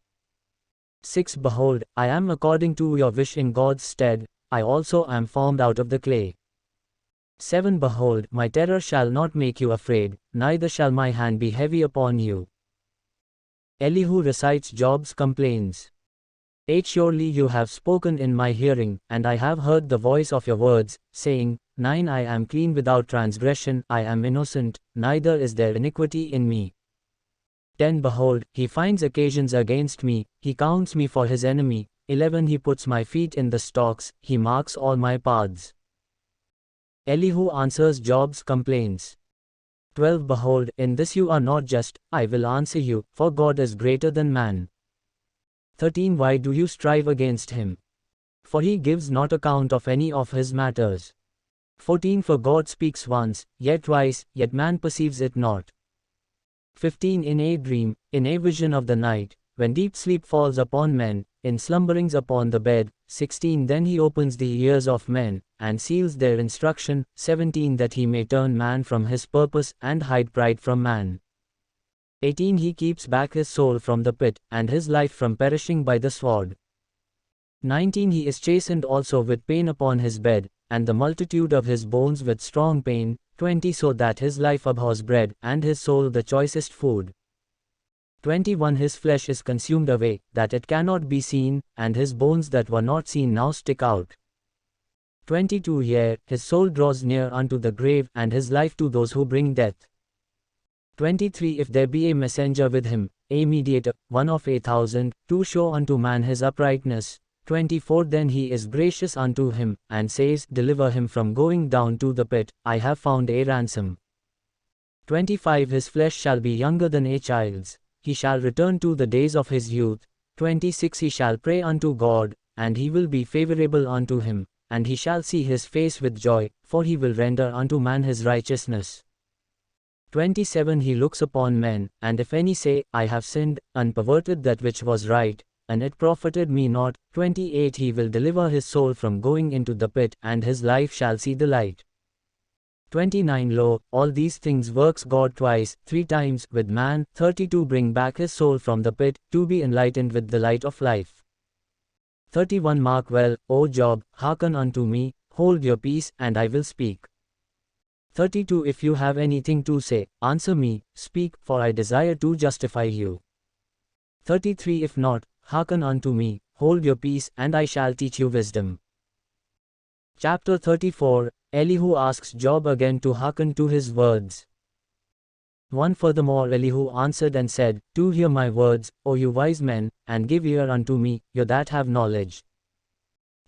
6 Behold, I am according to your wish in God's stead, I also am formed out of the clay. 7 Behold, my terror shall not make you afraid, neither shall my hand be heavy upon you. Elihu recites Job's complaints. 8 Surely you have spoken in my hearing, and I have heard the voice of your words, saying, 9 I am clean without transgression, I am innocent, neither is there iniquity in me. 10 Behold, he finds occasions against me, he counts me for his enemy. 11 He puts my feet in the stocks, he marks all my paths. Elihu answers Job's complaints. 12 Behold, in this you are not just, I will answer you, for God is greater than man. 13 Why do you strive against him? For he gives not account of any of his matters. 14 For God speaks once, yet twice, yet man perceives it not. 15 In a dream, in a vision of the night, when deep sleep falls upon men, in slumberings upon the bed. 16 Then he opens the ears of men, and seals their instruction. 17 That he may turn man from his purpose, and hide pride from man. 18 He keeps back his soul from the pit, and his life from perishing by the sword. 19 He is chastened also with pain upon his bed, and the multitude of his bones with strong pain. 20 So that his life abhors bread, and his soul the choicest food. 21 His flesh is consumed away, that it cannot be seen, and his bones that were not seen now stick out. 22 Yea, his soul draws near unto the grave, and his life to those who bring death. 23 If there be a messenger with him, a mediator, one of 1,000, to show unto man his uprightness. 24 Then he is gracious unto him, and says, Deliver him from going down to the pit, I have found a ransom. 25 His flesh shall be younger than a child's, he shall return to the days of his youth. 26 He shall pray unto God, and he will be favorable unto him, and he shall see his face with joy, for he will render unto man his righteousness. 27 He looks upon men, and if any say, I have sinned, and perverted that which was right, and it profited me not. 28 He will deliver his soul from going into the pit, and his life shall see the light. 29 Lo, all these things works God twice, 3 times, with man. 30 To bring back his soul from the pit, to be enlightened with the light of life. 31 Mark well, O Job, hearken unto me, hold your peace, and I will speak. 32 If you have anything to say, answer me, speak, for I desire to justify you. 33 If not, hearken unto me, hold your peace, and I shall teach you wisdom. Chapter 34 Elihu asks Job again to hearken to his words. 1 Furthermore Elihu answered and said, To hear my words, O you wise men, and give ear unto me, you that have knowledge.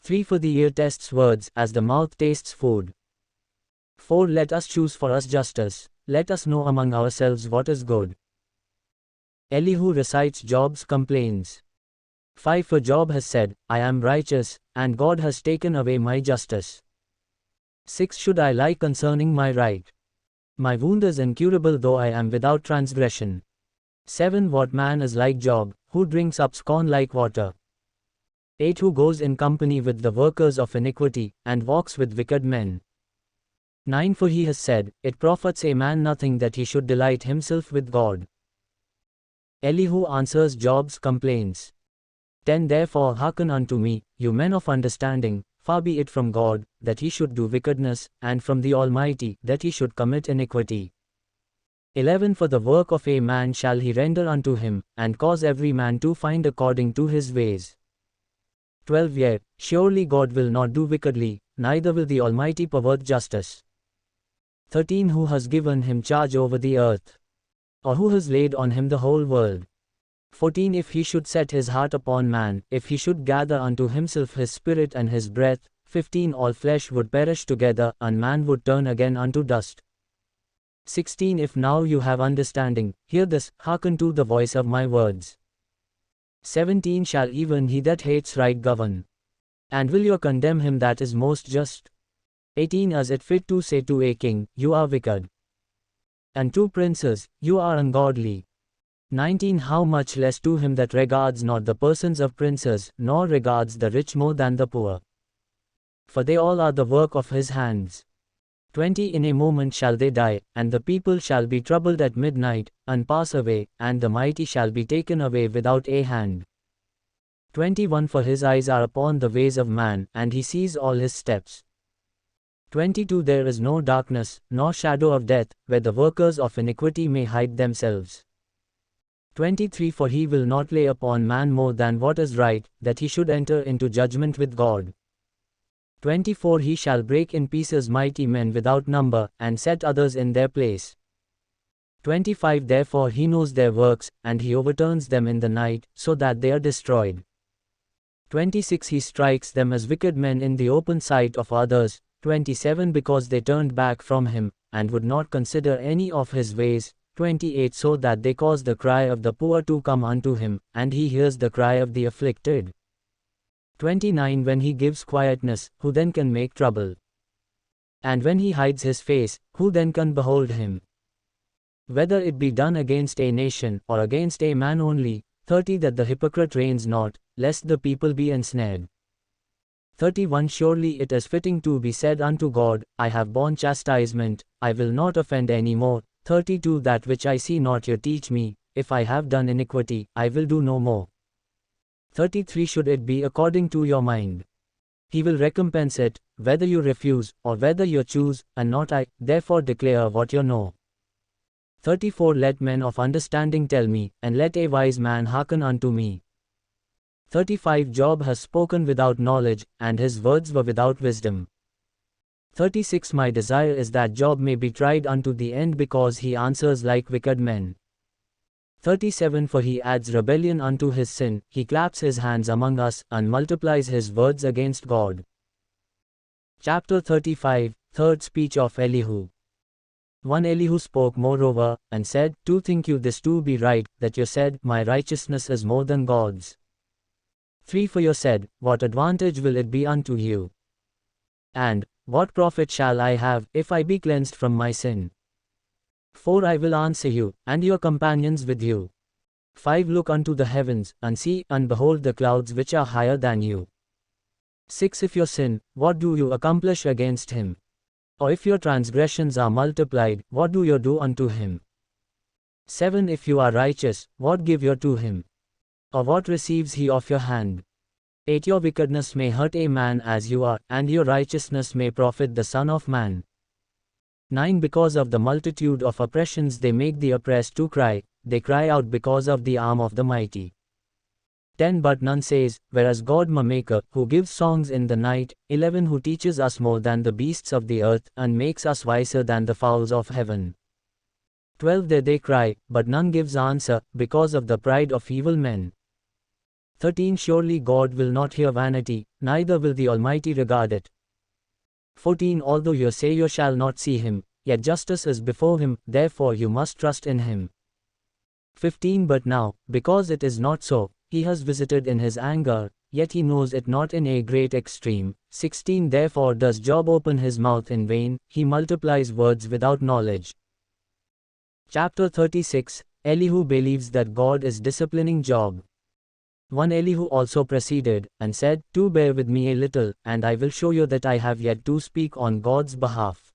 3 For the ear tests words, as the mouth tastes food. 4 Let us choose for us justice, let us know among ourselves what is good. Elihu recites Job's complaints. 5 For Job has said, I am righteous, and God has taken away my justice. 6 Should I lie concerning my right? My wound is incurable though I am without transgression. 7. What man is like Job, who drinks up scorn like water? 8. Who goes in company with the workers of iniquity, and walks with wicked men? 9. For he has said, it profits a man nothing that he should delight himself with God. Elihu answers Job's complaints. 10. Therefore hearken unto me, you men of understanding, far be it from God, that he should do wickedness, and from the Almighty, that he should commit iniquity. 11. For the work of a man shall he render unto him, and cause every man to find according to his ways. 12. Yet, surely God will not do wickedly, neither will the Almighty pervert justice. 13. Who has given him charge over the earth? Or who has laid on him the whole world? 14. If he should set his heart upon man, if he should gather unto himself his spirit and his breath. 15. All flesh would perish together, and man would turn again unto dust. 16. If now you have understanding, hear this, hearken to the voice of my words. 17. Shall even he that hates right govern? And will you condemn him that is most just? 18. Is it fit to say to a king, you are wicked? And to princes, you are ungodly? 19. How much less to him that regards not the persons of princes, nor regards the rich more than the poor? For they all are the work of his hands. 20. In a moment shall they die, and the people shall be troubled at midnight, and pass away, and the mighty shall be taken away without a hand. 21. For his eyes are upon the ways of man, and he sees all his steps. 22. There is no darkness, nor shadow of death, where the workers of iniquity may hide themselves. 23. For he will not lay upon man more than what is right, that he should enter into judgment with God. 24. He shall break in pieces mighty men without number, and set others in their place. 25. Therefore he knows their works, and he overturns them in the night, so that they are destroyed. 26. He strikes them as wicked men in the open sight of others. 27. Because they turned back from him, and would not consider any of his ways. 28. So that they cause the cry of the poor to come unto him, and he hears the cry of the afflicted. 29. When he gives quietness, who then can make trouble? And when he hides his face, who then can behold him? Whether it be done against a nation, or against a man only. 30. That the hypocrite reigns not, lest the people be ensnared. 31. Surely it is fitting to be said unto God, I have borne chastisement, I will not offend any more. 32. That which I see not you teach me, if I have done iniquity, I will do no more. 33. Should it be according to your mind? He will recompense it, whether you refuse, or whether you choose, and not I, therefore declare what you know. 34. Let men of understanding tell me, and let a wise man hearken unto me. 35. Job has spoken without knowledge, and his words were without wisdom. 36. My desire is that Job may be tried unto the end because he answers like wicked men. 37. For he adds rebellion unto his sin, he claps his hands among us, and multiplies his words against God. Chapter 35, Third speech of Elihu. 1. Elihu spoke moreover, and said, To think you this to be right, that you said, My righteousness is more than God's. 3. For you said, What advantage will it be unto you? And, what profit shall I have, if I be cleansed from my sin? 4. I will answer you, and your companions with you. 5. Look unto the heavens, and see, and behold the clouds which are higher than you. 6. If you sin, what do you accomplish against him? Or if your transgressions are multiplied, what do you do unto him? 7. If you are righteous, what give you to him? Or what receives he of your hand? 8. Your wickedness may hurt a man as you are, and your righteousness may profit the Son of Man. 9. Because of the multitude of oppressions they make the oppressed to cry, they cry out because of the arm of the mighty. 10. But none says, Whereas God my Maker, who gives songs in the night. 11. Who teaches us more than the beasts of the earth, and makes us wiser than the fowls of heaven. 12. There they cry, but none gives answer, because of the pride of evil men. 13. Surely God will not hear vanity, neither will the Almighty regard it. 14. Although you say you shall not see him, yet justice is before him, therefore you must trust in him. 15. But now, because it is not so, he has visited in his anger, yet he knows it not in a great extreme. 16. Therefore does Job open his mouth in vain, he multiplies words without knowledge. Chapter 36, Elihu believes that God is disciplining Job. 1 Elihu also proceeded, and said, "Do bear with me a little, and I will show you that I have yet to speak on God's behalf.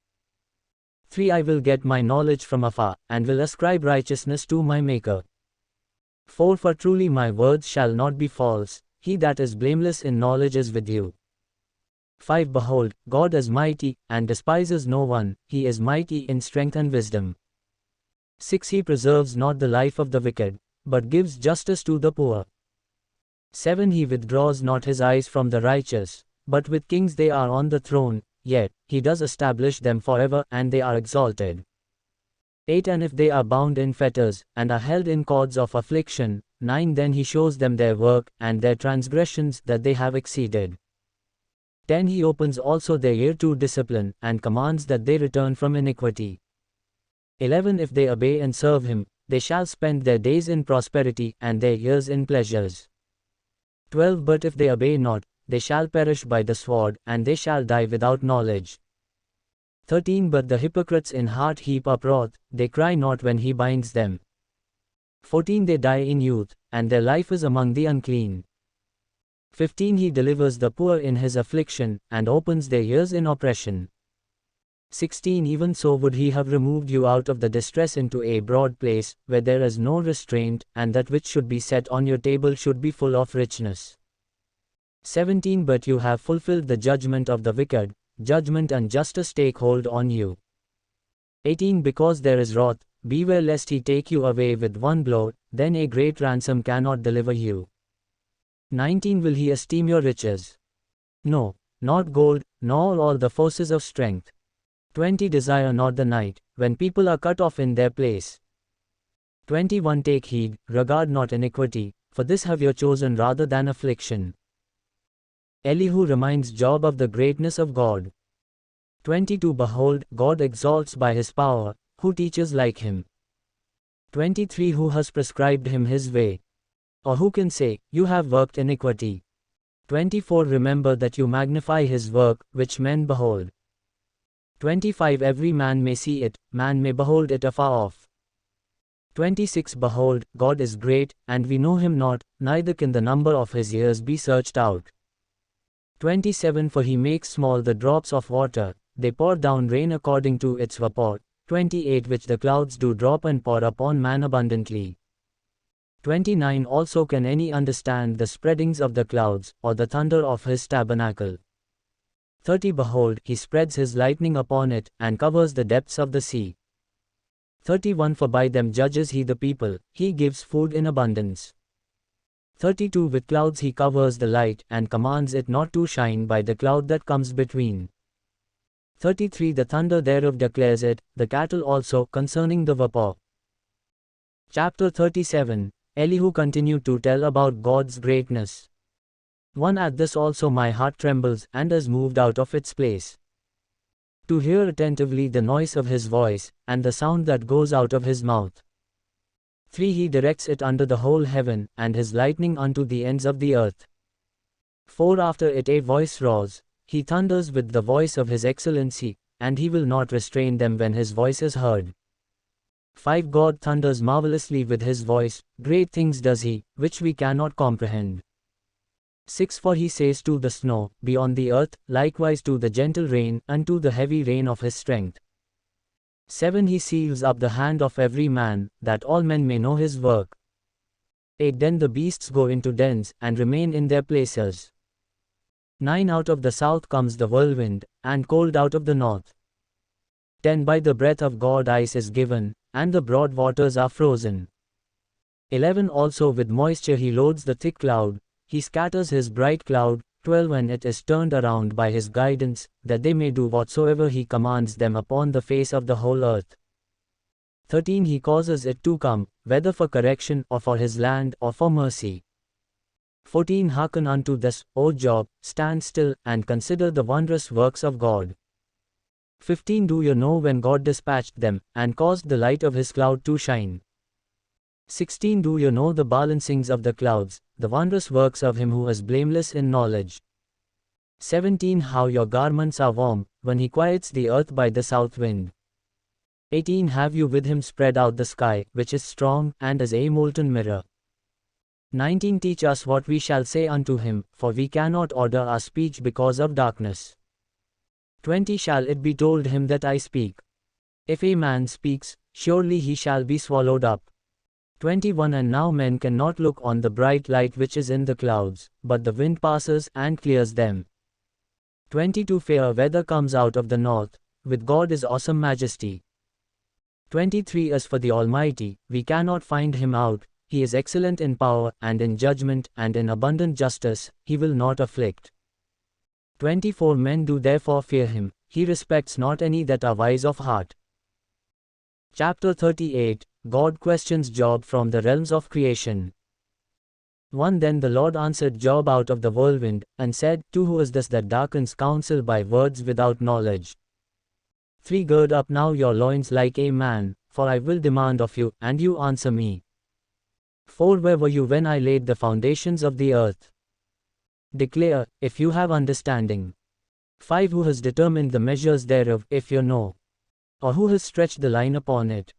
3 I will get my knowledge from afar, and will ascribe righteousness to my Maker. 4 For truly my words shall not be false, he that is blameless in knowledge is with you. 5 Behold, God is mighty, and despises no one, he is mighty in strength and wisdom. 6 He preserves not the life of the wicked, but gives justice to the poor. 7 He withdraws not his eyes from the righteous, but with kings they are on the throne, yet he does establish them forever, and they are exalted. 8 And if they are bound in fetters, and are held in cords of affliction, 9 Then he shows them their work, and their transgressions that they have exceeded. 10 He opens also their ear to discipline, and commands that they return from iniquity. 11 If they obey and serve him, they shall spend their days in prosperity, and their years in pleasures. 12 But if they obey not, they shall perish by the sword, and they shall die without knowledge. 13 But the hypocrites in heart heap up wrath, they cry not when he binds them. 14 They die in youth, and their life is among the unclean. 15 He delivers the poor in his affliction, and opens their ears in oppression. 16 Even so would he have removed you out of the distress into a broad place, where there is no restraint, and that which should be set on your table should be full of richness. 17 But you have fulfilled the judgment of the wicked, judgment and justice take hold on you. 18 Because there is wrath, beware lest he take you away with one blow, then a great ransom cannot deliver you. 19 Will he esteem your riches? No, not gold, nor all the forces of strength. 20 Desire not the night, when people are cut off in their place. 21 Take heed, regard not iniquity, for this have you chosen rather than affliction. Elihu reminds Job of the greatness of God. 22 Behold, God exalts by his power, who teaches like him. 23 Who has prescribed him his way? Or who can say, you have worked iniquity? 24 Remember that you magnify his work, which men behold. 25 Every man may see it, man may behold it afar off. 26 Behold, God is great, and we know him not, neither can the number of his years be searched out. 27 For he makes small the drops of water, they pour down rain according to its vapor. 28 Which the clouds do drop and pour upon man abundantly. 29 Also can any understand the spreadings of the clouds, or the thunder of his tabernacle? 30 Behold, he spreads his lightning upon it, and covers the depths of the sea. 31 For by them judges he the people, he gives food in abundance. 32 With clouds he covers the light, and commands it not to shine by the cloud that comes between. 33 The thunder thereof declares it, the cattle also, concerning the vapor. Chapter 37, Elihu continued to tell about God's greatness. 1 At this also my heart trembles, and is moved out of its place. To hear attentively the noise of his voice, and the sound that goes out of his mouth. 3 He directs it under the whole heaven, and his lightning unto the ends of the earth. 4 After it a voice roars, he thunders with the voice of his excellency, and he will not restrain them when his voice is heard. 5 God thunders marvelously with his voice, great things does he, which we cannot comprehend. 6 For he says to the snow, be on the earth, likewise to the gentle rain, and to the heavy rain of his strength. 7 He seals up the hand of every man, that all men may know his work. 8 Then the beasts go into dens, and remain in their places. 9 Out of the south comes the whirlwind, and cold out of the north. 10 By the breath of God ice is given, and the broad waters are frozen. 11 Also with moisture he loads the thick cloud, he scatters his bright cloud. 12 And it is turned around by his guidance, that they may do whatsoever he commands them upon the face of the whole earth. 13 He causes it to come, whether for correction, or for his land, or for mercy. 14 Hearken unto this, O Job, stand still, and consider the wondrous works of God. 15 Do you know when God dispatched them, and caused the light of his cloud to shine? 16 Do you know the balancings of the clouds, the wondrous works of him who is blameless in knowledge? 17 How your garments are warm, when he quiets the earth by the south wind. 18 Have you with him spread out the sky, which is strong, and as a molten mirror? 19 Teach us what we shall say unto him, for we cannot order our speech because of darkness. 20 Shall it be told him that I speak? If a man speaks, surely he shall be swallowed up. 21 And now men cannot look on the bright light which is in the clouds, but the wind passes and clears them. 22 Fair weather comes out of the north, with God is awesome majesty. 23 As for the Almighty, we cannot find him out, he is excellent in power, and in judgment, and in abundant justice, he will not afflict. 24 Men do therefore fear him, he respects not any that are wise of heart. Chapter 38 God questions Job from the realms of creation. 1 Then the Lord answered Job out of the whirlwind, and said, Who is this that darkens counsel by words without knowledge? 3 Gird up now your loins like a man, for I will demand of you, and you answer me. 4 Where were you when I laid the foundations of the earth? Declare, if you have understanding. 5 Who has determined the measures thereof, if you know? Or who has stretched the line upon it?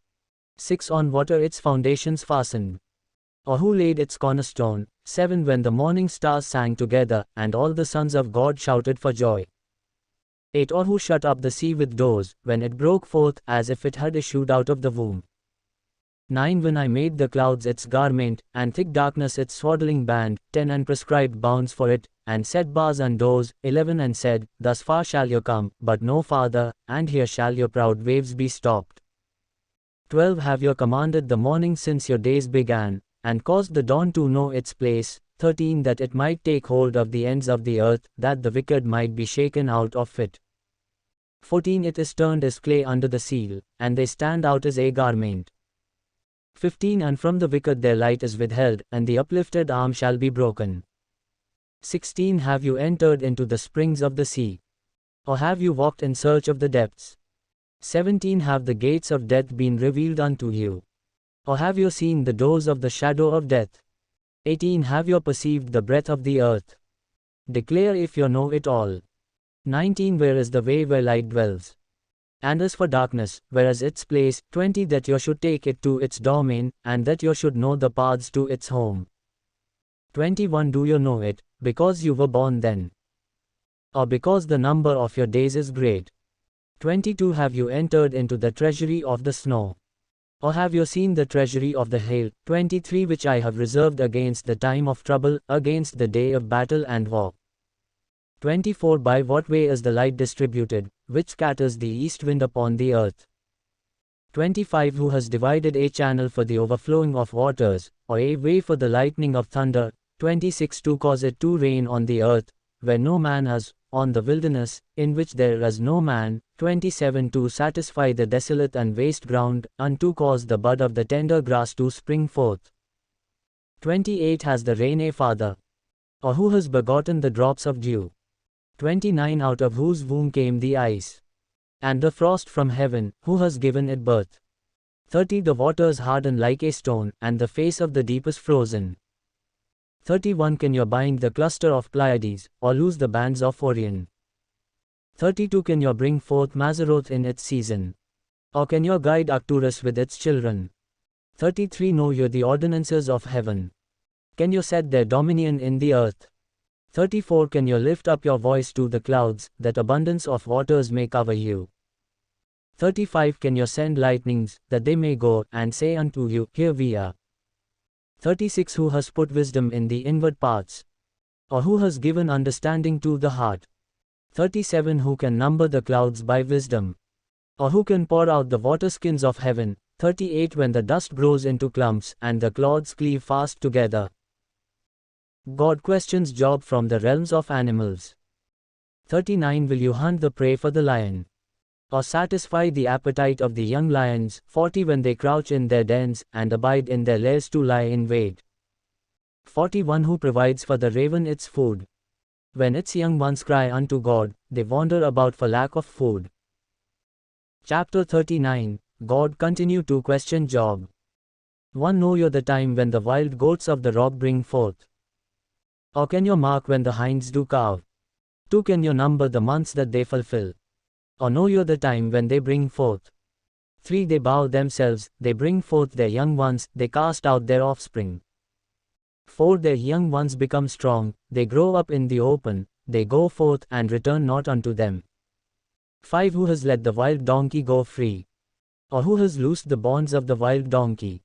6 On what are its foundations fastened? Or who laid its cornerstone? 7 When the morning stars sang together, and all the sons of God shouted for joy. 8 Or who shut up the sea with doors, when it broke forth, as if it had issued out of the womb? 9 When I made the clouds its garment, and thick darkness its swaddling band, 10 And prescribed bounds for it, and set bars and doors, 11 And said, Thus far shall you come, but no farther, and here shall your proud waves be stopped. 12 Have you commanded the morning since your days began, and caused the dawn to know its place, 13 That it might take hold of the ends of the earth, that the wicked might be shaken out of it. 14 It is turned as clay under the seal, and they stand out as a garment. 15 And from the wicked their light is withheld, and the uplifted arm shall be broken. 16 Have you entered into the springs of the sea? Or have you walked in search of the depths? 17 Have the gates of death been revealed unto you? Or have you seen the doors of the shadow of death? 18 Have you perceived the breadth of the earth? Declare if you know it all. 19 Where is the way where light dwells? And as for darkness, where is its place? 20 That you should take it to its domain, and that you should know the paths to its home. 21 Do you know it, because you were born then? Or because the number of your days is great? 22 Have you entered into the treasury of the snow? Or have you seen the treasury of the hail? 23 Which I have reserved against the time of trouble, against the day of battle and war. 24 By what way is the light distributed, which scatters the east wind upon the earth? 25 Who has divided a channel for the overflowing of waters, or a way for the lightning of thunder? 26 To cause it to rain on the earth, where no man has, on the wilderness, in which there is no man. 27 To satisfy the desolate and waste ground, and to cause the bud of the tender grass to spring forth. 28 Has the rain a father? Or who has begotten the drops of dew? 29 Out of whose womb came the ice? And the frost from heaven, who has given it birth? 30 The waters harden like a stone, and the face of the deep is frozen. 31 Can you bind the cluster of Pleiades, or loose the bands of Orion? 32 Can you bring forth Mazzaroth in its season? Or can you guide Arcturus with its children? 33 Know you the ordinances of heaven? Can you set their dominion in the earth? 34 Can you lift up your voice to the clouds, that abundance of waters may cover you? 35 Can you send lightnings, that they may go, and say unto you, Here we are? 36 Who has put wisdom in the inward parts? Or who has given understanding to the heart? 37 Who can number the clouds by wisdom? Or who can pour out the waterskins of heaven? 38 When the dust grows into clumps, and the clods cleave fast together. God questions Job from the realms of animals. 39 Will you hunt the prey for the lion? Or satisfy the appetite of the young lions? 40 When they crouch in their dens, and abide in their lairs to lie in wait. 41 Who provides for the raven its food? When its young ones cry unto God, they wander about for lack of food. Chapter 39 God continued to question Job. 1 Know you the time when the wild goats of the rock bring forth? Or can you mark when the hinds do calve? 2 Can you number the months that they fulfill? Or know you the time when they bring forth? 3 They bow themselves, they bring forth their young ones, they cast out their offspring. 4 Their young ones become strong, they grow up in the open, they go forth and return not unto them. 5 Who has let the wild donkey go free? Or who has loosed the bonds of the wild donkey?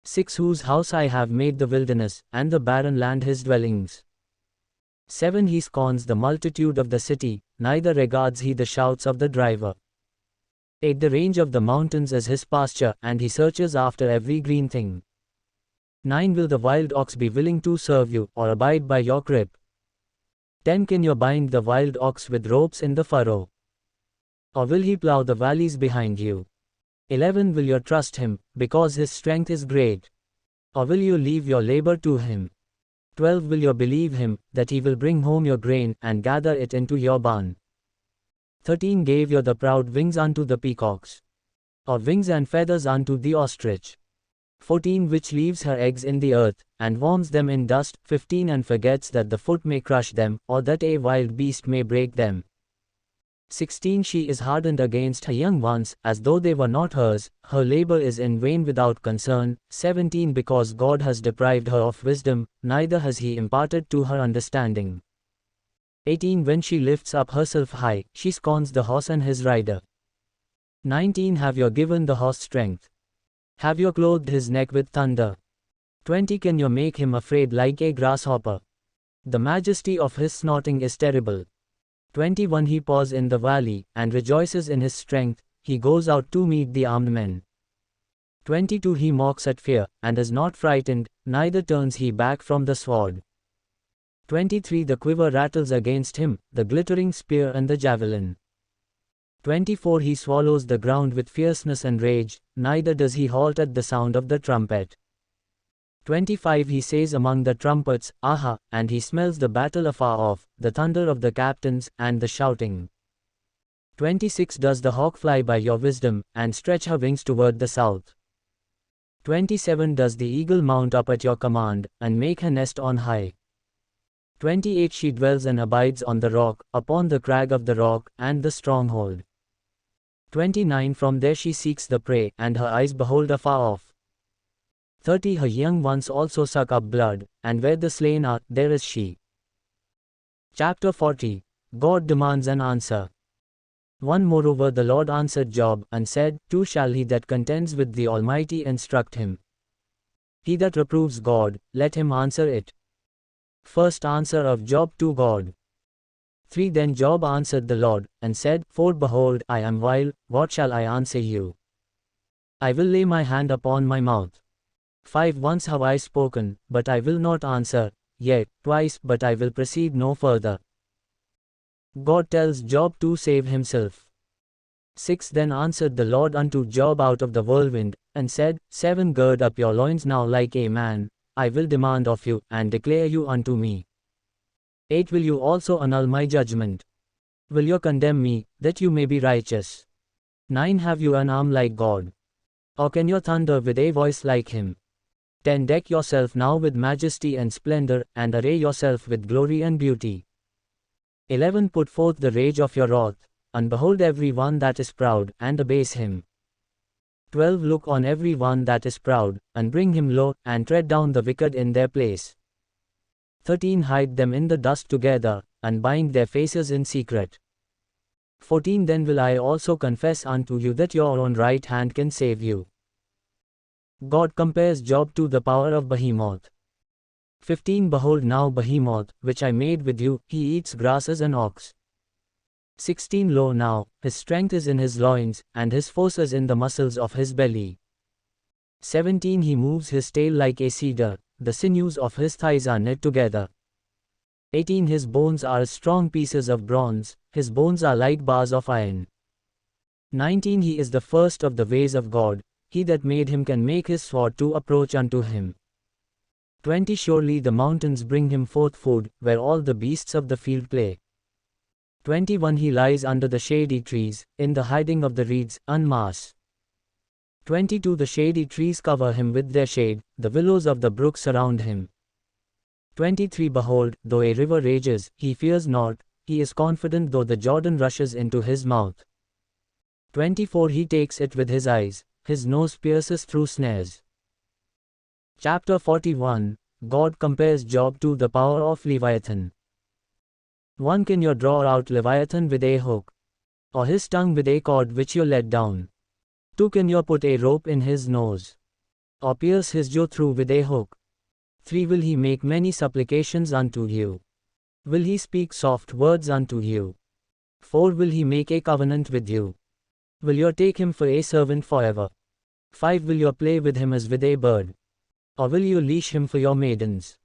6 Whose house I have made the wilderness, and the barren land his dwellings. 7 He scorns the multitude of the city, neither regards he the shouts of the driver. 8 The range of the mountains is his pasture, and he searches after every green thing. 9 Will the wild ox be willing to serve you, or abide by your crib? 10 Can you bind the wild ox with ropes in the furrow? Or will he plow the valleys behind you? 11 Will you trust him, because his strength is great? Or will you leave your labor to him? 12 Will you believe him, that he will bring home your grain, and gather it into your barn? 13 Gave you the proud wings unto the peacocks? Or wings and feathers unto the ostrich? 14 Which leaves her eggs in the earth, and warms them in dust? 15 And forgets that the foot may crush them, or that a wild beast may break them. 16 She is hardened against her young ones, as though they were not hers, her labor is in vain without concern. 17 Because God has deprived her of wisdom, neither has he imparted to her understanding. 18 When she lifts up herself high, she scorns the horse and his rider. 19 Have you given the horse strength? Have you clothed his neck with thunder? 20 Can you make him afraid like a grasshopper? The majesty of his snorting is terrible. 21 He paws in the valley, and rejoices in his strength, he goes out to meet the armed men. 22 He mocks at fear, and is not frightened, neither turns he back from the sword. 23 The quiver rattles against him, the glittering spear and the javelin. 24 He swallows the ground with fierceness and rage, neither does he halt at the sound of the trumpet. 25 He says among the trumpets, Aha, and he smells the battle afar off, the thunder of the captains, and the shouting. 26 Does the hawk fly by your wisdom, and stretch her wings toward the south? 27 Does the eagle mount up at your command, and make her nest on high? 28 She dwells and abides on the rock, upon the crag of the rock, and the stronghold. 29 From there she seeks the prey, and her eyes behold afar off. 30 Her young ones also suck up blood, and where the slain are, there is she. Chapter 40 God demands an answer. 1 Moreover the Lord answered Job, and said, Too shall he that contends with the Almighty instruct him. He that reproves God, let him answer it. First answer of Job to God. 3 Then Job answered the Lord, and said, For behold, I am vile, what shall I answer you? I will lay my hand upon my mouth. 5 Once have I spoken, but I will not answer, yet, twice, but I will proceed no further. God tells Job to save himself. 6 Then answered the Lord unto Job out of the whirlwind, and said, 7 Gird up your loins now like a man, I will demand of you, and declare you unto me. 8 Will you also annul my judgment? Will you condemn me, that you may be righteous? 9 Have you an arm like God? Or can you thunder with a voice like him? 10 Deck yourself now with majesty and splendor, and array yourself with glory and beauty. 11 Put forth the rage of your wrath, and behold every one that is proud, and abase him. 12 Look on every one that is proud, and bring him low, and tread down the wicked in their place. 13 Hide them in the dust together, and bind their faces in secret. 14 Then will I also confess unto you that your own right hand can save you. God compares Job to the power of Behemoth. 15 Behold now Behemoth, which I made with you, he eats grass as an ox. 16 Lo now, his strength is in his loins, and his force is in the muscles of his belly. 17 He moves his tail like a cedar, the sinews of his thighs are knit together. 18 His bones are strong pieces of bronze, his bones are like bars of iron. 19 He is the first of the ways of God, he that made him can make his sword to approach unto him. 20 Surely the mountains bring him forth food, where all the beasts of the field play. 21 He lies under the shady trees, in the hiding of the reeds, unmass. 22 The shady trees cover him with their shade, the willows of the brook surround him. 23 Behold, though a river rages, he fears not, he is confident though the Jordan rushes into his mouth. 24 He takes it with his eyes, his nose pierces through snares. Chapter 41 God compares Job to the power of Leviathan. 1 Can you draw out Leviathan with a hook, or his tongue with a cord which you let down? 2 Can you put a rope in his nose, or pierce his jaw through with a hook? 3 Will he make many supplications unto you? Will he speak soft words unto you? 4 Will he make a covenant with you? Will you take him for a servant forever? 5 Will you play with him as with a bird, or will you leash him for your maidens?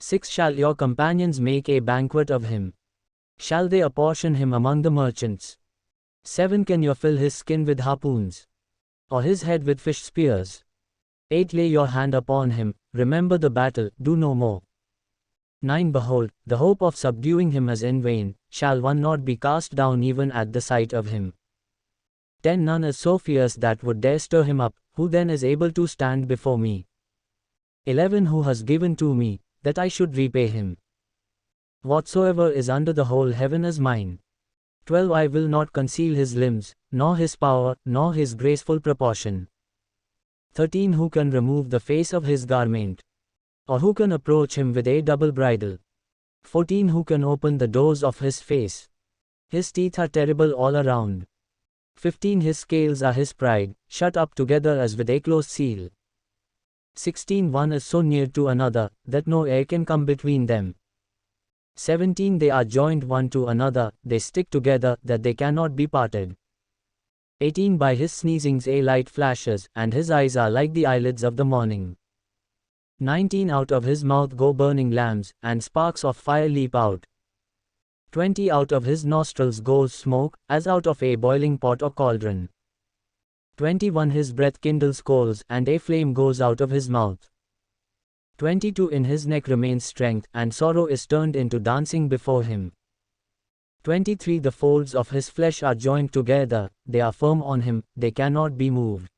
6 Shall your companions make a banquet of him? Shall they apportion him among the merchants? 7 Can you fill his skin with harpoons, or his head with fish spears? 8 Lay your hand upon him, remember the battle, do no more. 9 Behold, the hope of subduing him is in vain, shall one not be cast down even at the sight of him? 10 None is so fierce that would dare stir him up, who then is able to stand before me? 11 Who has given to me, that I should repay him? Whatsoever is under the whole heaven is mine. 12 I will not conceal his limbs, nor his power, nor his graceful proportion. 13 Who can remove the face of his garment, or who can approach him with a double bridle? 14 Who can open the doors of his face? His teeth are terrible all around. 15 His scales are his pride, shut up together as with a closed seal. 16 One is so near to another, that no air can come between them. 17 They are joined one to another, they stick together, that they cannot be parted. 18 By his sneezings a light flashes, and his eyes are like the eyelids of the morning. 19 Out of his mouth go burning lamps, and sparks of fire leap out. 20 Out of his nostrils goes smoke, as out of a boiling pot or cauldron. 21 His breath kindles coals, and a flame goes out of his mouth. 22 In his neck remains strength, and sorrow is turned into dancing before him. 23 The folds of his flesh are joined together, they are firm on him, they cannot be moved.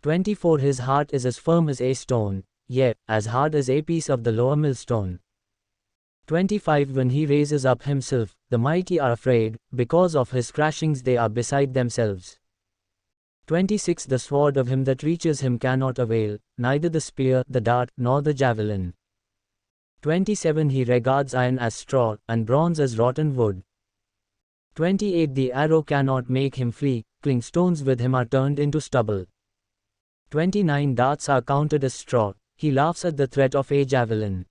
24 His heart is as firm as a stone, yea, as hard as a piece of the lower millstone. 25 When he raises up himself, the mighty are afraid, because of his crashings they are beside themselves. 26 The sword of him that reaches him cannot avail, neither the spear, the dart, nor the javelin. 27 He regards iron as straw, and bronze as rotten wood. 28 The arrow cannot make him flee, clingstones with him are turned into stubble. 29 Darts are counted as straw, he laughs at the threat of a javelin.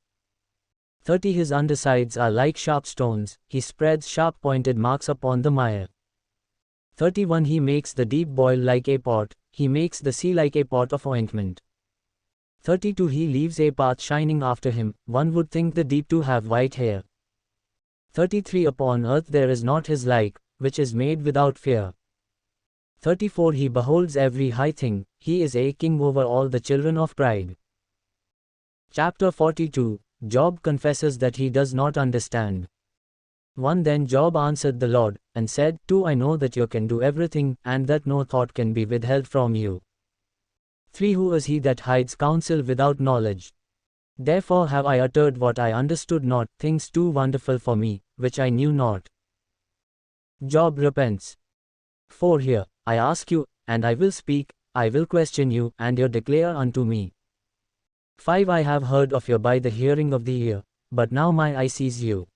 30 His undersides are like sharp stones, he spreads sharp-pointed marks upon the mire. 31 He makes the deep boil like a pot, he makes the sea like a pot of ointment. 32 He leaves a path shining after him, one would think the deep to have white hair. 33 Upon earth there is not his like, which is made without fear. 34 He beholds every high thing, he is a king over all the children of pride. Chapter 42 Job confesses that he does not understand. 1 Then Job answered the Lord, and said, 2 I know that you can do everything, and that no thought can be withheld from you. 3 Who is he that hides counsel without knowledge? Therefore have I uttered what I understood not, things too wonderful for me, which I knew not. Job repents. 4 Hear, I ask you, and I will speak, I will question you, and you declare unto me. 5 I have heard of you by the hearing of the ear, but now my eye sees you.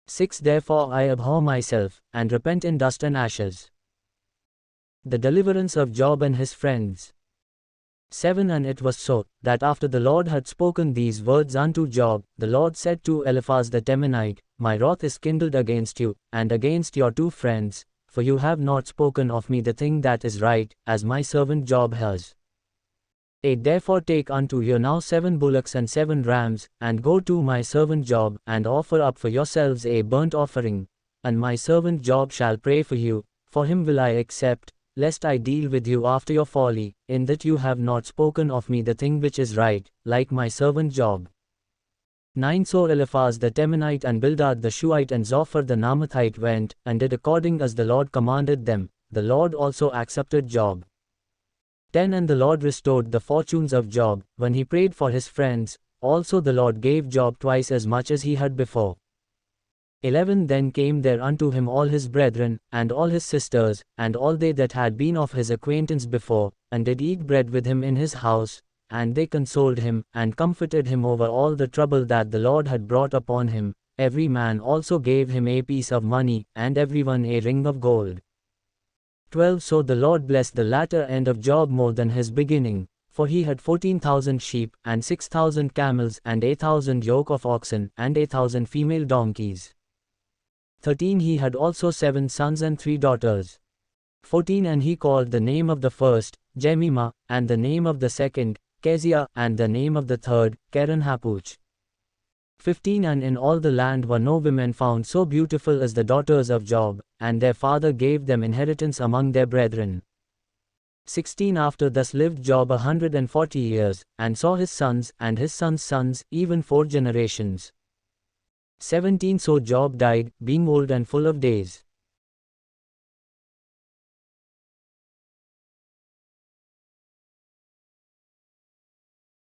6 Therefore I abhor myself, and repent in dust and ashes. The deliverance of Job and his friends. 7 And it was so, that after the Lord had spoken these words unto Job, the Lord said to Eliphaz the Temanite, My wrath is kindled against you, and against your 2 friends, for you have not spoken of me the thing that is right, as my servant Job has. 8 Therefore take unto you now 7 bullocks and 7 rams, and go to my servant Job, and offer up for yourselves a burnt offering, and my servant Job shall pray for you, for him will I accept, lest I deal with you after your folly, in that you have not spoken of me the thing which is right, like my servant Job. 9 So Eliphaz the Temanite and Bildad the Shuhite and Zophar the Naamathite went, and did according as the Lord commanded them, the Lord also accepted Job. 10 And the Lord restored the fortunes of Job, when he prayed for his friends, also the Lord gave Job twice as much as he had before. 11 Then came there unto him all his brethren, and all his sisters, and all they that had been of his acquaintance before, and did eat bread with him in his house, and they consoled him, and comforted him over all the trouble that the Lord had brought upon him. Every man also gave him a piece of money, and everyone a ring of gold. 12 So the Lord blessed the latter end of Job more than his beginning, for he had 14,000 sheep, and 6,000 camels, and 8,000 yoke of oxen, and 8,000 female donkeys. 13 He had also 7 sons and 3 daughters. 14 And he called the name of the first, Jemimah, and the name of the second, Keziah, and the name of the third, Keren-Happuch. 15 And in all the land were no women found so beautiful as the daughters of Job, and their father gave them inheritance among their brethren. 16 After thus lived Job 140 years, and saw his sons, and his sons' sons, even 4 generations. 17 So Job died, being old and full of days.